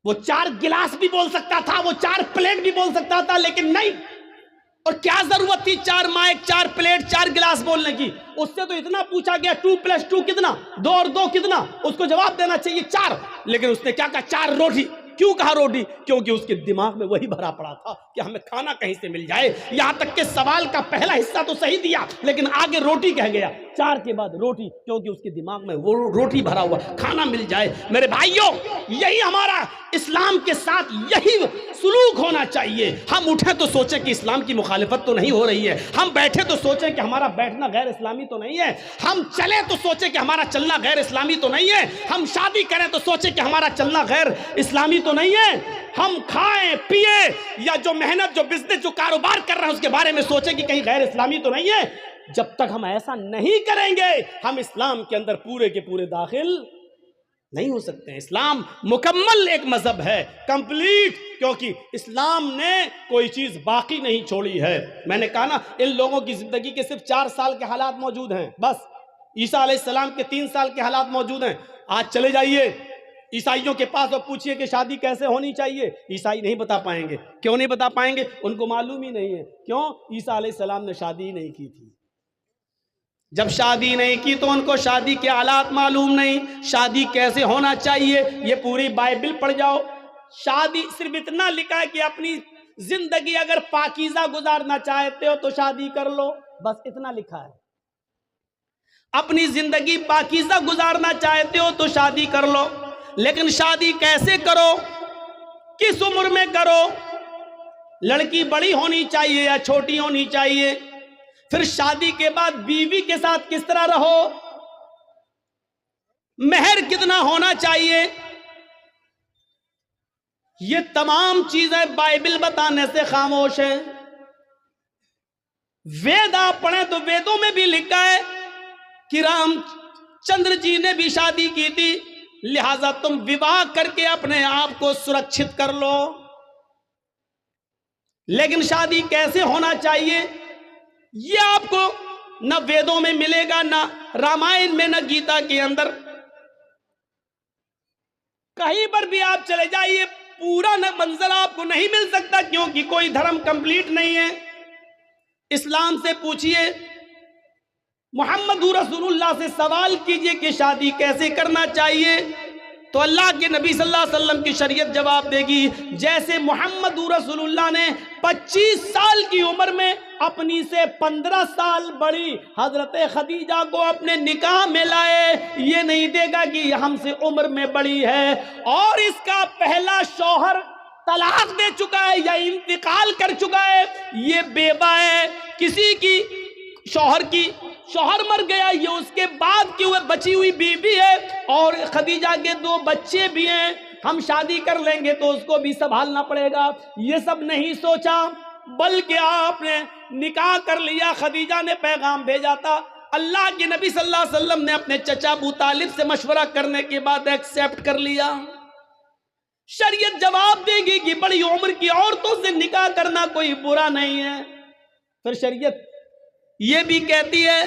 वो 4 गिलास भी बोल सकता था, वो 4 प्लेट भी बोल सकता था, लेकिन नहीं। और क्या जरूरत थी 4 माइक, 4 प्लेट, 4 गिलास बोलने की? उससे तो इतना पूछा गया 2 + 2 कितना, 2 और 2 कितना, उसको जवाब देना चाहिए 4। लेकिन उसने क्या कहा? 4 रोटी। क्यों कहा रोटी? क्योंकि उसके दिमाग में वही भरा पड़ा था कि हमें खाना कहीं से मिल जाए। यहां तक कि सवाल का पहला हिस्सा तो सही दिया, लेकिन आगे रोटी कह गया, 4 के बाद रोटी, क्योंकि उसके दिमाग में वो रोटी भरा हुआ, खाना मिल जाए। मेरे भाइयों, यही हमारा इस्लाम के साथ यही सुलूक होना चाहिए। हम उठे तो सोचें कि इस्लाम की मुखालिफत तो नहीं हो रही है, हम बैठे तो सोचें कि हमारा बैठना गैर इस्लामी तो नहीं है, हम चले तो सोचें कि हमारा चलना गैर इस्लामी तो नहीं है, हम शादी करें तो सोचें कि हमारा चलना गैर इस्लामी तो नहीं है, हम खाएं पिए या जो मेहनत, जो बिजनेस, जो कारोबार कर रहे हैं उसके बारे में सोचें कि कहीं गैर इस्लामी तो नहीं है। जब तक हम ऐसा नहीं करेंगे, हम इस्लाम के अंदर पूरे के पूरे दाखिल नहीं हो सकते हैं। इस्लाम मुकम्मल एक मजहब है, कंप्लीट, क्योंकि इस्लाम ने कोई चीज बाकी नहीं छोड़ी है। मैंने कहा ना, इन लोगों की जिंदगी के सिर्फ 4 साल के हालात मौजूद हैं, बस। ईसा अलैहिस्सलाम के 3 साल के हालात मौजूद हैं। आज चले जाइए ईसाइयों के पास और पूछिए कि शादी कैसे होनी चाहिए, ईसाई नहीं बता पाएंगे। क्यों नहीं बता पाएंगे? उनको मालूम ही नहीं है। क्यों? ईसा अलैहिस्सलाम ने शादी ही नहीं की थी। जब शादी नहीं की तो उनको शादी के हालात मालूम नहीं, शादी कैसे होना चाहिए। ये पूरी बाइबल पढ़ जाओ, शादी सिर्फ इतना लिखा है कि अपनी जिंदगी अगर पाकीज़ा गुजारना चाहते हो तो शादी कर लो, बस इतना लिखा है। अपनी जिंदगी पाकीज़ा गुजारना चाहते हो तो शादी कर लो, लेकिन शादी कैसे करो, किस उम्र में करो, लड़की बड़ी होनी चाहिए या छोटी होनी चाहिए, फिर शादी के बाद बीवी के साथ किस तरह रहो, मेहर कितना होना चाहिए, ये तमाम चीजें बाइबल बताने से खामोश है। वेद आप पढ़ें तो वेदों में भी लिखा है कि रामचंद्र जी ने भी शादी की थी, लिहाजा तुम विवाह करके अपने आप को सुरक्षित कर लो। लेकिन शादी कैसे होना चाहिए ये आपको न वेदों में मिलेगा, न रामायण में, न गीता के अंदर। कहीं पर भी आप चले जाइए, पूरा न मंजर आपको नहीं मिल सकता, क्योंकि कोई धर्म कंप्लीट नहीं है। इस्लाम से पूछिए, मोहम्मद रसूलुल्लाह से सवाल कीजिए कि शादी कैसे करना चाहिए, तो अल्लाह के नबी सल्लल्लाहु अलैहि वसल्लम की शरीयत जवाब देगी। जैसे मोहम्मद रसूलुल्लाह ने 25 साल की उम्र में अपनी से 15 साल बड़ी हजरत खदीजा को अपने निकाह में लाए, ये नहीं देगा कि हमसे उम्र में बड़ी है और इसका पहला शौहर तलाक दे चुका है या इंतकाल कर चुका है, ये बेवा है, किसी की शौहर मर गया, ये उसके बाद की हुए बची हुई बीवी है और खदीजा के 2 बच्चे भी हैं, हम शादी कर लेंगे तो उसको भी संभालना पड़ेगा। ये सब नहीं सोचा, बल्कि आपने निकाह कर लिया। खदीजा ने पैगाम भेजा था, अल्लाह के नबी सल्लल्लाहु अलैहि वसल्लम ने अपने चचा अबू तालिब से मशवरा करने के बाद एक्सेप्ट कर लिया। शरीयत जवाब देगी कि बड़ी उम्र की औरतों से निकाह करना कोई बुरा नहीं है। फिर शरीयत ये भी कहती है,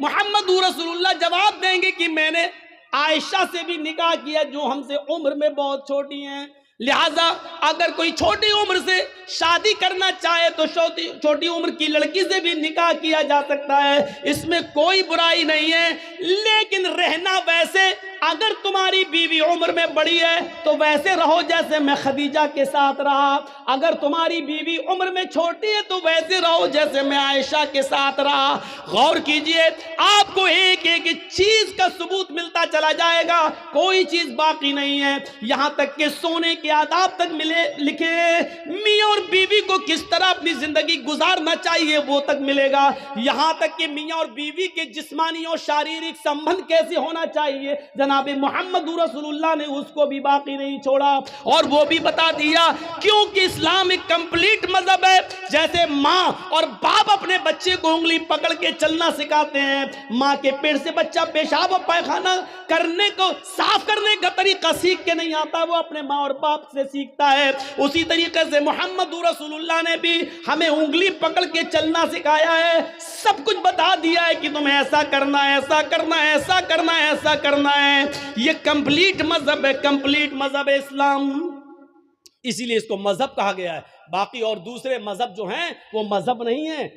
मोहम्मद रसूलुल्लाह जवाब देंगे कि मैंने आयशा से भी निकाह किया जो हमसे उम्र में बहुत छोटी हैं, लिहाजा अगर कोई छोटी उम्र से शादी करना चाहे तो छोटी उम्र की लड़की से भी निकाह किया जा सकता है, इसमें कोई बुराई नहीं है। लेकिन रहना वैसे, अगर तुम्हारी बीवी उम्र में बड़ी है तो वैसे रहो जैसे मैं खदीजा के साथ रहा, अगर तुम्हारी बीवी उम्र में छोटी है तो वैसे रहो जैसे मैं आयशा के साथ रहा। गौर कीजिए, आपको एक एक चीज का सबूत मिलता चला जाएगा, कोई चीज बाकी नहीं है। यहां तक कि सोने के आदाब तक मिले लिखे, मियां और बीवी को किस तरह अपनी जिंदगी गुजारना चाहिए वो तक मिलेगा। यहां तक कि मियां और बीवी के जिस्मानी और शारीरिक संबंध कैसे होना चाहिए, जनाब मोहम्मद रसूलुल्लाह ने उसको भी बाकी नहीं छोड़ा और वो भी बता दिया, क्योंकि इस्लाम एक कंप्लीट मजहब है। जैसे माँ और बाप अपने बच्चे को उंगली पकड़ के चलना सिखाते हैं, माँ के पेट से बच्चा पेशाब और पैखाना करने को, साफ करने का तरीका सीख के नहीं आता, वो अपने माँ और बाप से सीखता है। उसी तरीके से मोहम्मद रसूलुल्लाह ने भी हमें उंगली पकड़ के चलना सिखाया है, सब कुछ बता दिया है कि तुम्हें ऐसा करना है, ऐसा करना है, ऐसा करना है, ऐसा करना है। ये कंप्लीट मजहब है, कंप्लीट मजहब है इस्लाम, इसीलिए इसको मजहब कहा गया है। बाकी और दूसरे मजहब जो हैं वो मजहब नहीं है,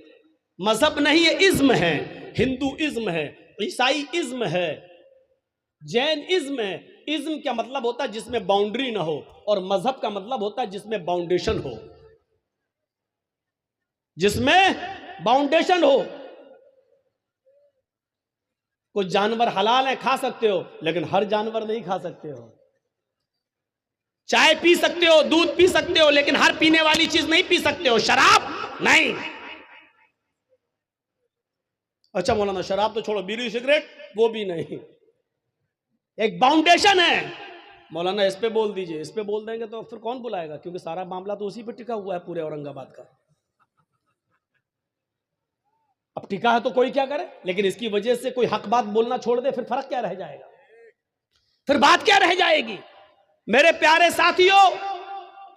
मजहब नहीं है, इज्म है। हिंदू इज्म है, ईसाई इज्म है, जैन इज्म है। इज्म का मतलब होता है जिसमें बाउंड्री ना हो, और मजहब का मतलब होता है जिसमें बाउंडेशन हो, जिसमें बाउंडेशन हो। कुछ जानवर हलाल है, खा सकते हो, लेकिन हर जानवर नहीं खा सकते हो। चाय पी सकते हो, दूध पी सकते हो, लेकिन हर पीने वाली चीज नहीं पी सकते हो। शराब नहीं। अच्छा मौलाना, शराब तो छोड़ो, बीड़ी सिगरेट वो भी नहीं, एक बाउंडेशन है। मौलाना इस पे बोल दीजिए, इस पे बोल देंगे तो फिर कौन बुलाएगा, क्योंकि सारा मामला तो उसी पे टिका हुआ है, पूरे औरंगाबाद का। अब टिका है तो कोई क्या करे, लेकिन इसकी वजह से कोई हक बात बोलना छोड़ दे, फिर फर्क क्या रह जाएगा, फिर बात क्या रह जाएगी। मेरे प्यारे साथियों,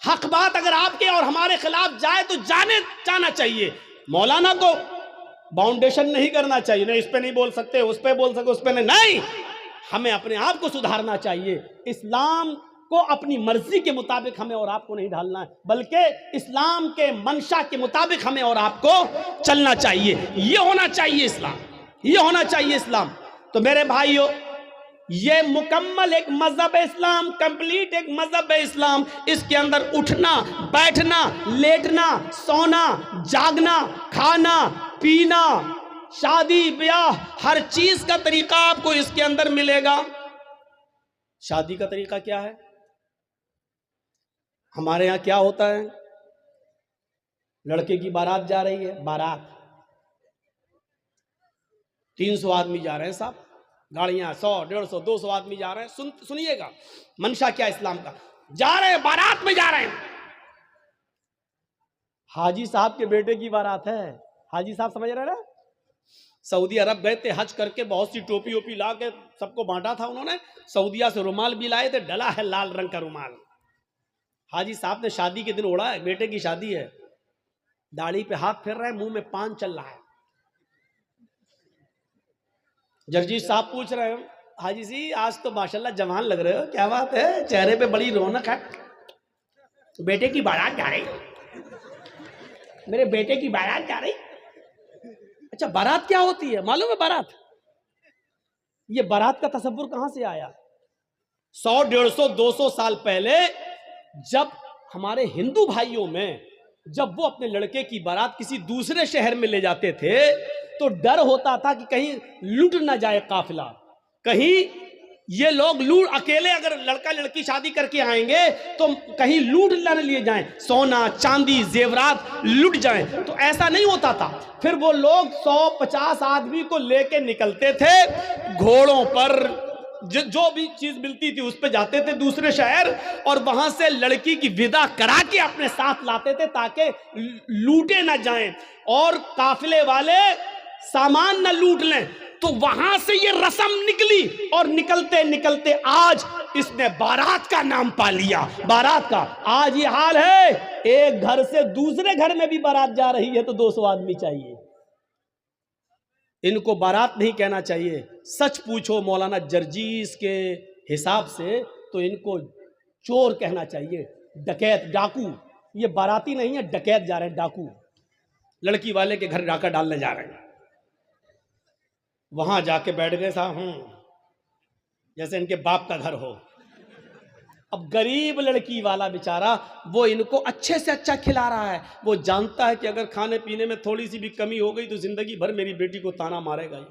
हक बात अगर आपके और हमारे खिलाफ जाए तो जाना चाहिए। मौलाना को बाउंडेशन नहीं करना चाहिए, नहीं इस पे नहीं बोल सकते, उस पे बोल सकते, उस पे नहीं। हमें अपने आप को सुधारना चाहिए। इस्लाम को अपनी मर्जी के मुताबिक हमें और आपको नहीं ढालना है, बल्कि इस्लाम के मंशा के मुताबिक हमें और आपको चलना चाहिए। ये होना चाहिए इस्लाम, ये होना चाहिए इस्लाम। तो मेरे भाइयों, ये मुकम्मल एक मजहब है इस्लाम, कंप्लीट एक मजहब है इस्लाम। इसके अंदर उठना, बैठना, लेटना, सोना, जागना, खाना, पीना, शादी ब्याह, हर चीज का तरीका आपको इसके अंदर मिलेगा। शादी का तरीका क्या है? हमारे यहां क्या होता है, लड़के की बारात जा रही है, बारात 300 आदमी जा रहे हैं साहब, गाड़ियां 100, 150, 200 आदमी जा रहे हैं। सुनिएगा मंशा क्या इस्लाम का, जा रहे हैं बारात में, जा रहे हैं। हाजी साहब के बेटे की बारात है। हाजी साहब समझ रहे हैं ना, सऊदी अरब गए थे हज करके, बहुत सी टोपी ओपी ला के सबको बांटा था उन्होंने, सऊदिया से रुमाल भी लाए थे, डला है लाल रंग का रुमाल। हाजी साहब ने शादी के दिन ओढ़ा है, बेटे की शादी है, दाढ़ी पे हाथ फेर रहे हैं, मुंह में पान चल रहा है। जर्जी साहब पूछ रहे हैं, हाजी जी आज तो माशाल्लाह जवान लग रहे हो, क्या बात है, चेहरे पे बड़ी रौनक है। बेटे की बारात जा रही, मेरे बेटे की बारात जा रही। अच्छा बारात क्या होती है मालूम है? बारात, ये बारात का तसव्वुर कहां से आया? 100, 150, 200 साल पहले जब हमारे हिंदू भाइयों में, जब वो अपने लड़के की बारात किसी दूसरे शहर में ले जाते थे तो डर होता था कि कहीं लूट ना जाए काफिला, कहीं ये लोग लूट, अकेले अगर लड़का लड़की शादी करके आएंगे तो कहीं लूट ना लिए जाएं, सोना चांदी जेवरात लूट जाएं। तो ऐसा नहीं होता था। फिर वो लोग 100-50 आदमी को लेके निकलते थे घोड़ों पर, जो भी चीज मिलती थी उस पे जाते थे दूसरे शहर, और वहां से लड़की की विदा करा के अपने साथ लाते थे ताकि लूटे ना जाएं और काफिले वाले सामान न लूट लें। तो वहां से ये रस्म निकली और निकलते निकलते आज इसने बारात का नाम पा लिया। बारात का आज ये हाल है, एक घर से दूसरे घर में भी बारात जा रही है तो 200 आदमी चाहिए। इनको बारात नहीं कहना चाहिए। सच पूछो मौलाना जर्जीस के हिसाब से तो इनको चोर कहना चाहिए, डकैत, डाकू। ये बाराती नहीं है, डकैत जा रहे हैं, डाकू। लड़की वाले के घर डाका डालने जा रहे हैं। वहां जाके बैठ गए साहब, जैसे इनके बाप का घर हो। अब गरीब लड़की वाला बेचारा वो इनको अच्छे से अच्छा खिला रहा है। वो जानता है कि अगर खाने पीने में थोड़ी सी भी कमी हो गई तो जिंदगी भर मेरी बेटी को ताना मारेगा। ये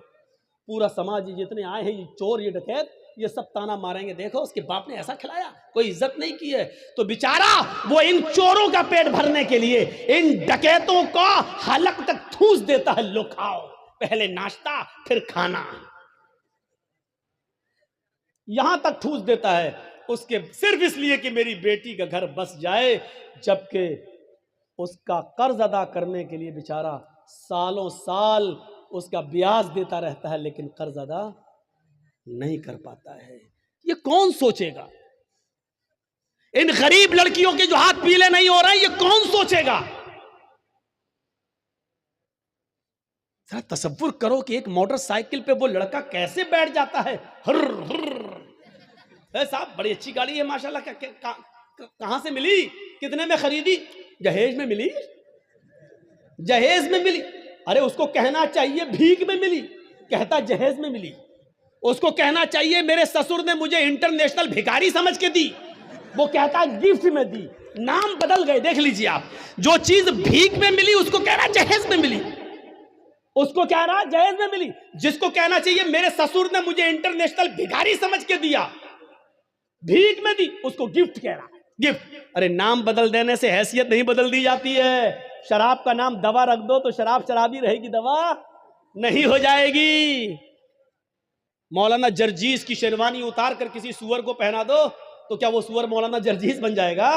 पूरा समाज, जितने आए हैं, ये चोर, ये डकैत, ये सब ताना मारेंगे, देखो उसके बाप ने ऐसा खिलाया, कोई इज्जत नहीं की है। तो बेचारा वो इन चोरों का पेट भरने के लिए इन डकैतों का हलक तक ठूस देता है, लो खाओ, पहले नाश्ता फिर खाना। यहां तक ठूस देता है उसके सिर्फ इसलिए कि मेरी बेटी का घर बस जाए, जबकि उसका कर्ज अदा करने के लिए बेचारा सालों साल उसका ब्याज देता रहता है, लेकिन कर्ज अदा नहीं कर पाता है। ये कौन सोचेगा? इन गरीब लड़कियों के जो हाथ पीले नहीं हो रहे हैं, ये कौन सोचेगा? जरा तसव्वुर करो कि एक मोटरसाइकिल पे वो लड़का कैसे बैठ जाता है। हर साहब बड़ी अच्छी गाड़ी है माशाल्लाह, कहां से मिली, कितने में खरीदी? जहेज में मिली, जहेज में मिली। अरे उसको कहना चाहिए भीख में मिली, कहता जहेज में मिली। उसको कहना चाहिए मेरे ससुर ने मुझे इंटरनेशनल भिखारी समझ के दी, वो कहता गिफ्ट में दी। नाम बदल गए, देख लीजिए आप। जो चीज भीख में मिली उसको कहना जहेज में मिली, उसको कह रहा जहेज में मिली। जिसको कहना चाहिए मेरे ससुर ने मुझे इंटरनेशनल भिखारी समझ के दिया, भीख में दी, उसको गिफ्ट कह रहा, गिफ्ट। अरे नाम बदल देने से हैसियत नहीं बदल दी जाती है। शराब का नाम दवा रख दो तो शराब शराबी रहेगी, दवा नहीं हो जाएगी। मौलाना जर्जीस की शेरवानी उतार कर किसी सुअर को पहना दो तो क्या वो सुअर मौलाना जर्जीस बन जाएगा?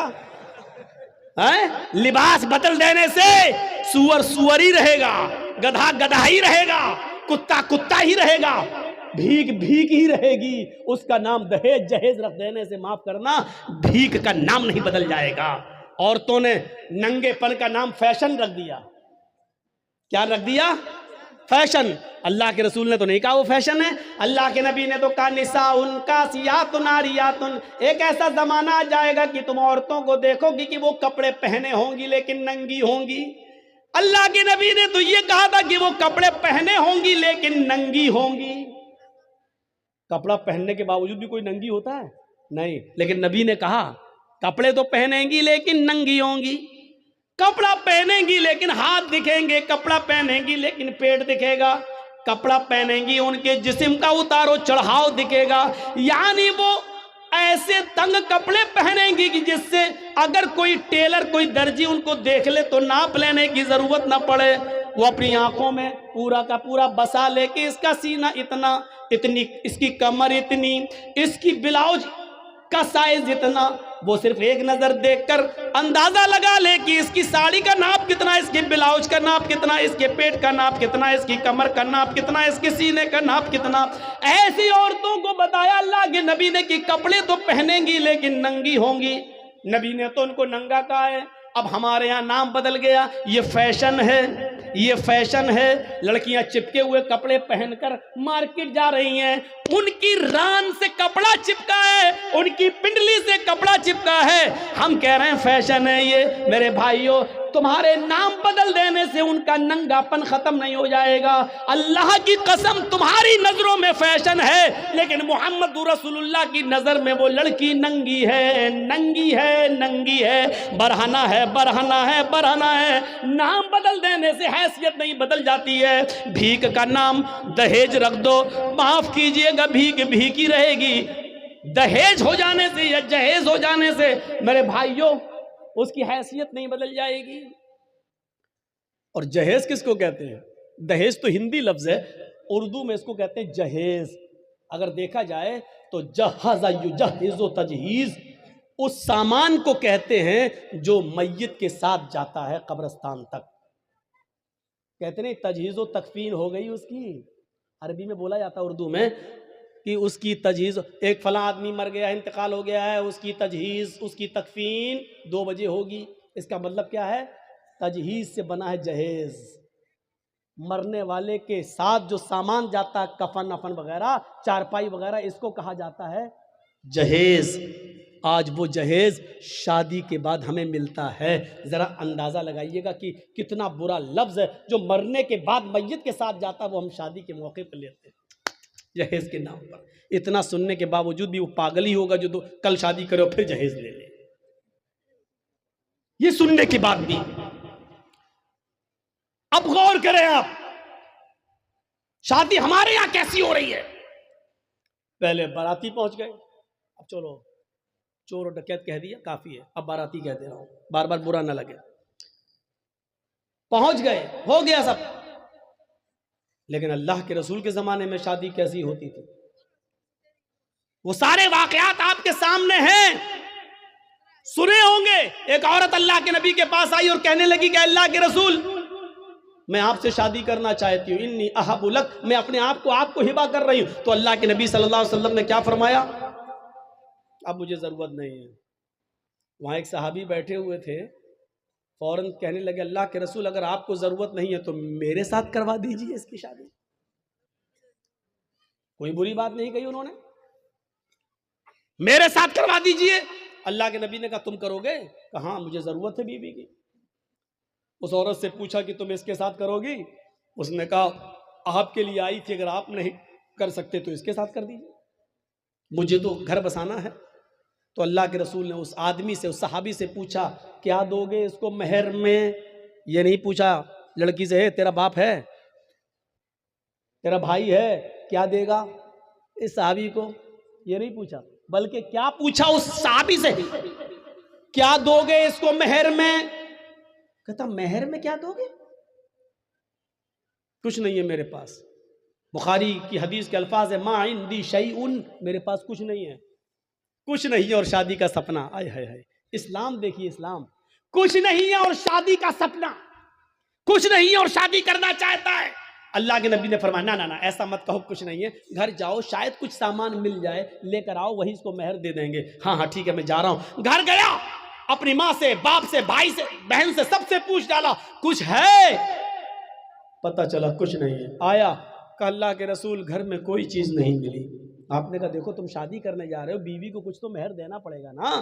है? लिबास बदल देने से सुअर सुअर ही रहेगा, गधा गधा ही रहेगा, कुत्ता कुत्ता ही रहेगा, भीख भीख ही रहेगी। उसका नाम दहेज जहेज रख देने से, माफ करना, भीख का नाम नहीं बदल जाएगा। औरतों ने नंगेपन का नाम फैशन रख दिया। क्या रख दिया? फैशन। अल्लाह के रसूल ने तो नहीं कहा वो फैशन है, अल्लाह के नबी ने तो कहा निसाउन कासियातुन आरियातुन, एक ऐसा जमाना आ जाएगा कि तुम औरतों को देखोगी कि वो कपड़े पहने होंगी लेकिन नंगी होंगी। अल्लाह के नबी ने तो ये कहा था कि वो कपड़े पहने होंगी लेकिन नंगी होंगी। कपड़ा पहनने के बावजूद भी कोई नंगी होता है? नहीं, लेकिन नबी ने कहा कपड़े तो पहनेंगी लेकिन नंगी होंगी। कपड़ा पहनेंगी लेकिन हाथ दिखेंगे, कपड़ा पहनेंगी लेकिन पेट दिखेगा, कपड़ा पहनेंगी उनके जिस्म का उतारो चढ़ाव दिखेगा। यानी वो ऐसे तंग कपड़े पहनेंगी कि जिससे अगर कोई टेलर कोई दर्जी उनको देख ले तो नाप लेने की जरूरत ना पड़े। वो अपनी आंखों में पूरा का पूरा बसा लेके इसका सीना इतना, इतनी इसकी कमर इतनी, इसकी ब्लाउज का साइज इतना, वो सिर्फ एक नजर देखकर अंदाजा लगा ले कि इसकी साड़ी का नाप कितना, इसके ब्लाउज का नाप कितना, इसके पेट का नाप कितना, इसकी कमर का नाप कितना, इसके सीने का नाप कितना। ऐसी औरतों को बताया अल्लाह के नबी ने कि कपड़े तो पहनेंगी लेकिन नंगी होंगी। नबी ने तो उनको नंगा कहा है। अब हमारे यहाँ नाम बदल गया, ये फैशन है, ये फैशन है। लड़कियां चिपके हुए कपड़े पहनकर मार्केट जा रही हैं, उनकी रान से कपड़ा चिपका है, उनकी पिंडली से कपड़ा चिपका है। हम कह रहे हैं फैशन है ये। मेरे भाइयों, तुम्हारे नाम बदल देने से उनका नंगापन खत्म नहीं हो जाएगा। अल्लाह की कसम, तुम्हारी नजरों में फैशन है लेकिन मोहम्मद रसूलुल्लाह की नजर में वो लड़की नंगी है, नंगी है, नंगी है, बरहना है, बरहना है, बरहना है। नाम बदल देने से हैसियत नहीं बदल जाती है। भीख का नाम दहेज रख दो, माफ कीजिएगा, भीख भीख ही रहेगी। दहेज हो जाने से या जहेज हो जाने से मेरे भाइयों उसकी हैसियत नहीं बदल जाएगी। और जहेज किसको कहते हैं? दहेज तो हिंदी लफ्ज है, उर्दू में इसको कहते हैं जहेज। अगर देखा जाए तो जहाज़ा युजहिज़ु तजहीज़ उस सामान को कहते हैं जो मय्यत के साथ जाता है कब्रिस्तान तक। कहते नहीं तजहीज़ो तकफीन हो गई उसकी, अरबी में बोला जाता है, उर्दू में, कि उसकी तजहीज़, एक फला आदमी मर गया, इंतकाल हो गया है, उसकी तजहीज़, उसकी तकफीन 2 बजे होगी। इसका मतलब क्या है? तजहीज़ से बना है जहेज़। मरने वाले के साथ जो सामान जाता है, कफन अफन वगैरह, चारपाई वगैरह, इसको कहा जाता है जहेज़। आज वो जहेज़ शादी के बाद हमें मिलता है। ज़रा अंदाज़ा लगाइएगा कि कितना बुरा लफ्ज़ है जो मरने के बाद मय्यत के साथ जाता है, वो हम शादी के मौके पर लेते हैं जहेज के नाम पर। इतना सुनने के बावजूद भी वो पागल ही होगा जो कल शादी करे और फिर जहेज ले ले। ये सुनने के बाद भी। अब गौर करें आप, शादी हमारे यहां कैसी हो रही है। पहले बाराती पहुंच गए, अब चलो चोर और डकैत कह दिया, काफी है, अब बाराती कह दे रहा हूं, बार बार बुरा ना लगे। पहुंच गए, हो गया सब। लेकिन अल्लाह के रसूल के ज़माने में शादी कैसी होती थी? वो सारे वाकयात आपके सामने हैं, सुने होंगे। एक औरत अल्लाह के नबी के पास आई और कहने लगी कि अल्लाह के रसूल, मैं आपसे शादी करना चाहती हूँ, इन्नी अहबुलक, मैं अपने आप को आपको हिबा कर रही हूँ। तो अल्लाह के नबी सल्लल्लाहु अलैहि वसल्लम ने क्या फरमाया, अब मुझे जरूरत नहीं है। वहां एक सहाबी बैठे हुए थे, फौरन कहने लगे अल्लाह के रसूल, अगर आपको जरूरत नहीं है तो मेरे साथ करवा दीजिए इसकी शादी। कोई बुरी बात नहीं कही उन्होंने, मेरे साथ करवा दीजिए। अल्लाह के नबी ने कहा तुम करोगे? कहा हाँ, मुझे जरूरत है बीवी की। उस औरत से पूछा कि तुम इसके साथ करोगी? उसने कहा आपके लिए आई थी, अगर आप नहीं कर सकते तो इसके साथ कर दीजिए, मुझे तो घर बसाना है। तो अल्लाह के रसूल ने उस आदमी से, उस सहाबी से पूछा क्या दोगे इसको मेहर में? ये नहीं पूछा लड़की से है तेरा बाप है, तेरा भाई है, क्या देगा इस सहाबी को, ये नहीं पूछा, बल्कि क्या पूछा उस सहाबी से, क्या दोगे इसको मेहर में? कहता मेहर में क्या दोगे? कुछ नहीं है मेरे पास। बुखारी की हदीस के अल्फाज है, मा इंदी शैउन, मेरे पास कुछ नहीं है, कुछ नहीं है और शादी का सपना। आय हाय हाय, इस्लाम देखिए, इस्लाम, कुछ नहीं है और शादी का सपना, कुछ नहीं है और शादी करना चाहता है। अल्लाह के नबी ने फरमाया ना ना ना, ऐसा मत कहो, कुछ नहीं है, घर जाओ, शायद कुछ सामान मिल जाए, लेकर आओ, वही इसको मेहर दे देंगे। हाँ हाँ ठीक है, मैं जा रहा हूं। घर गया, अपनी माँ से, बाप से, भाई से, बहन से, सबसे पूछ डाला कुछ है? पता चला कुछ नहीं है। आया, कहा अल्लाह के रसूल घर में कोई चीज नहीं मिली। आपने कहा देखो तुम शादी करने जा रहे हो, बीवी को कुछ तो मेहर देना पड़ेगा ना।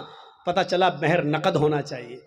पता चला मेहर नकद होना चाहिए।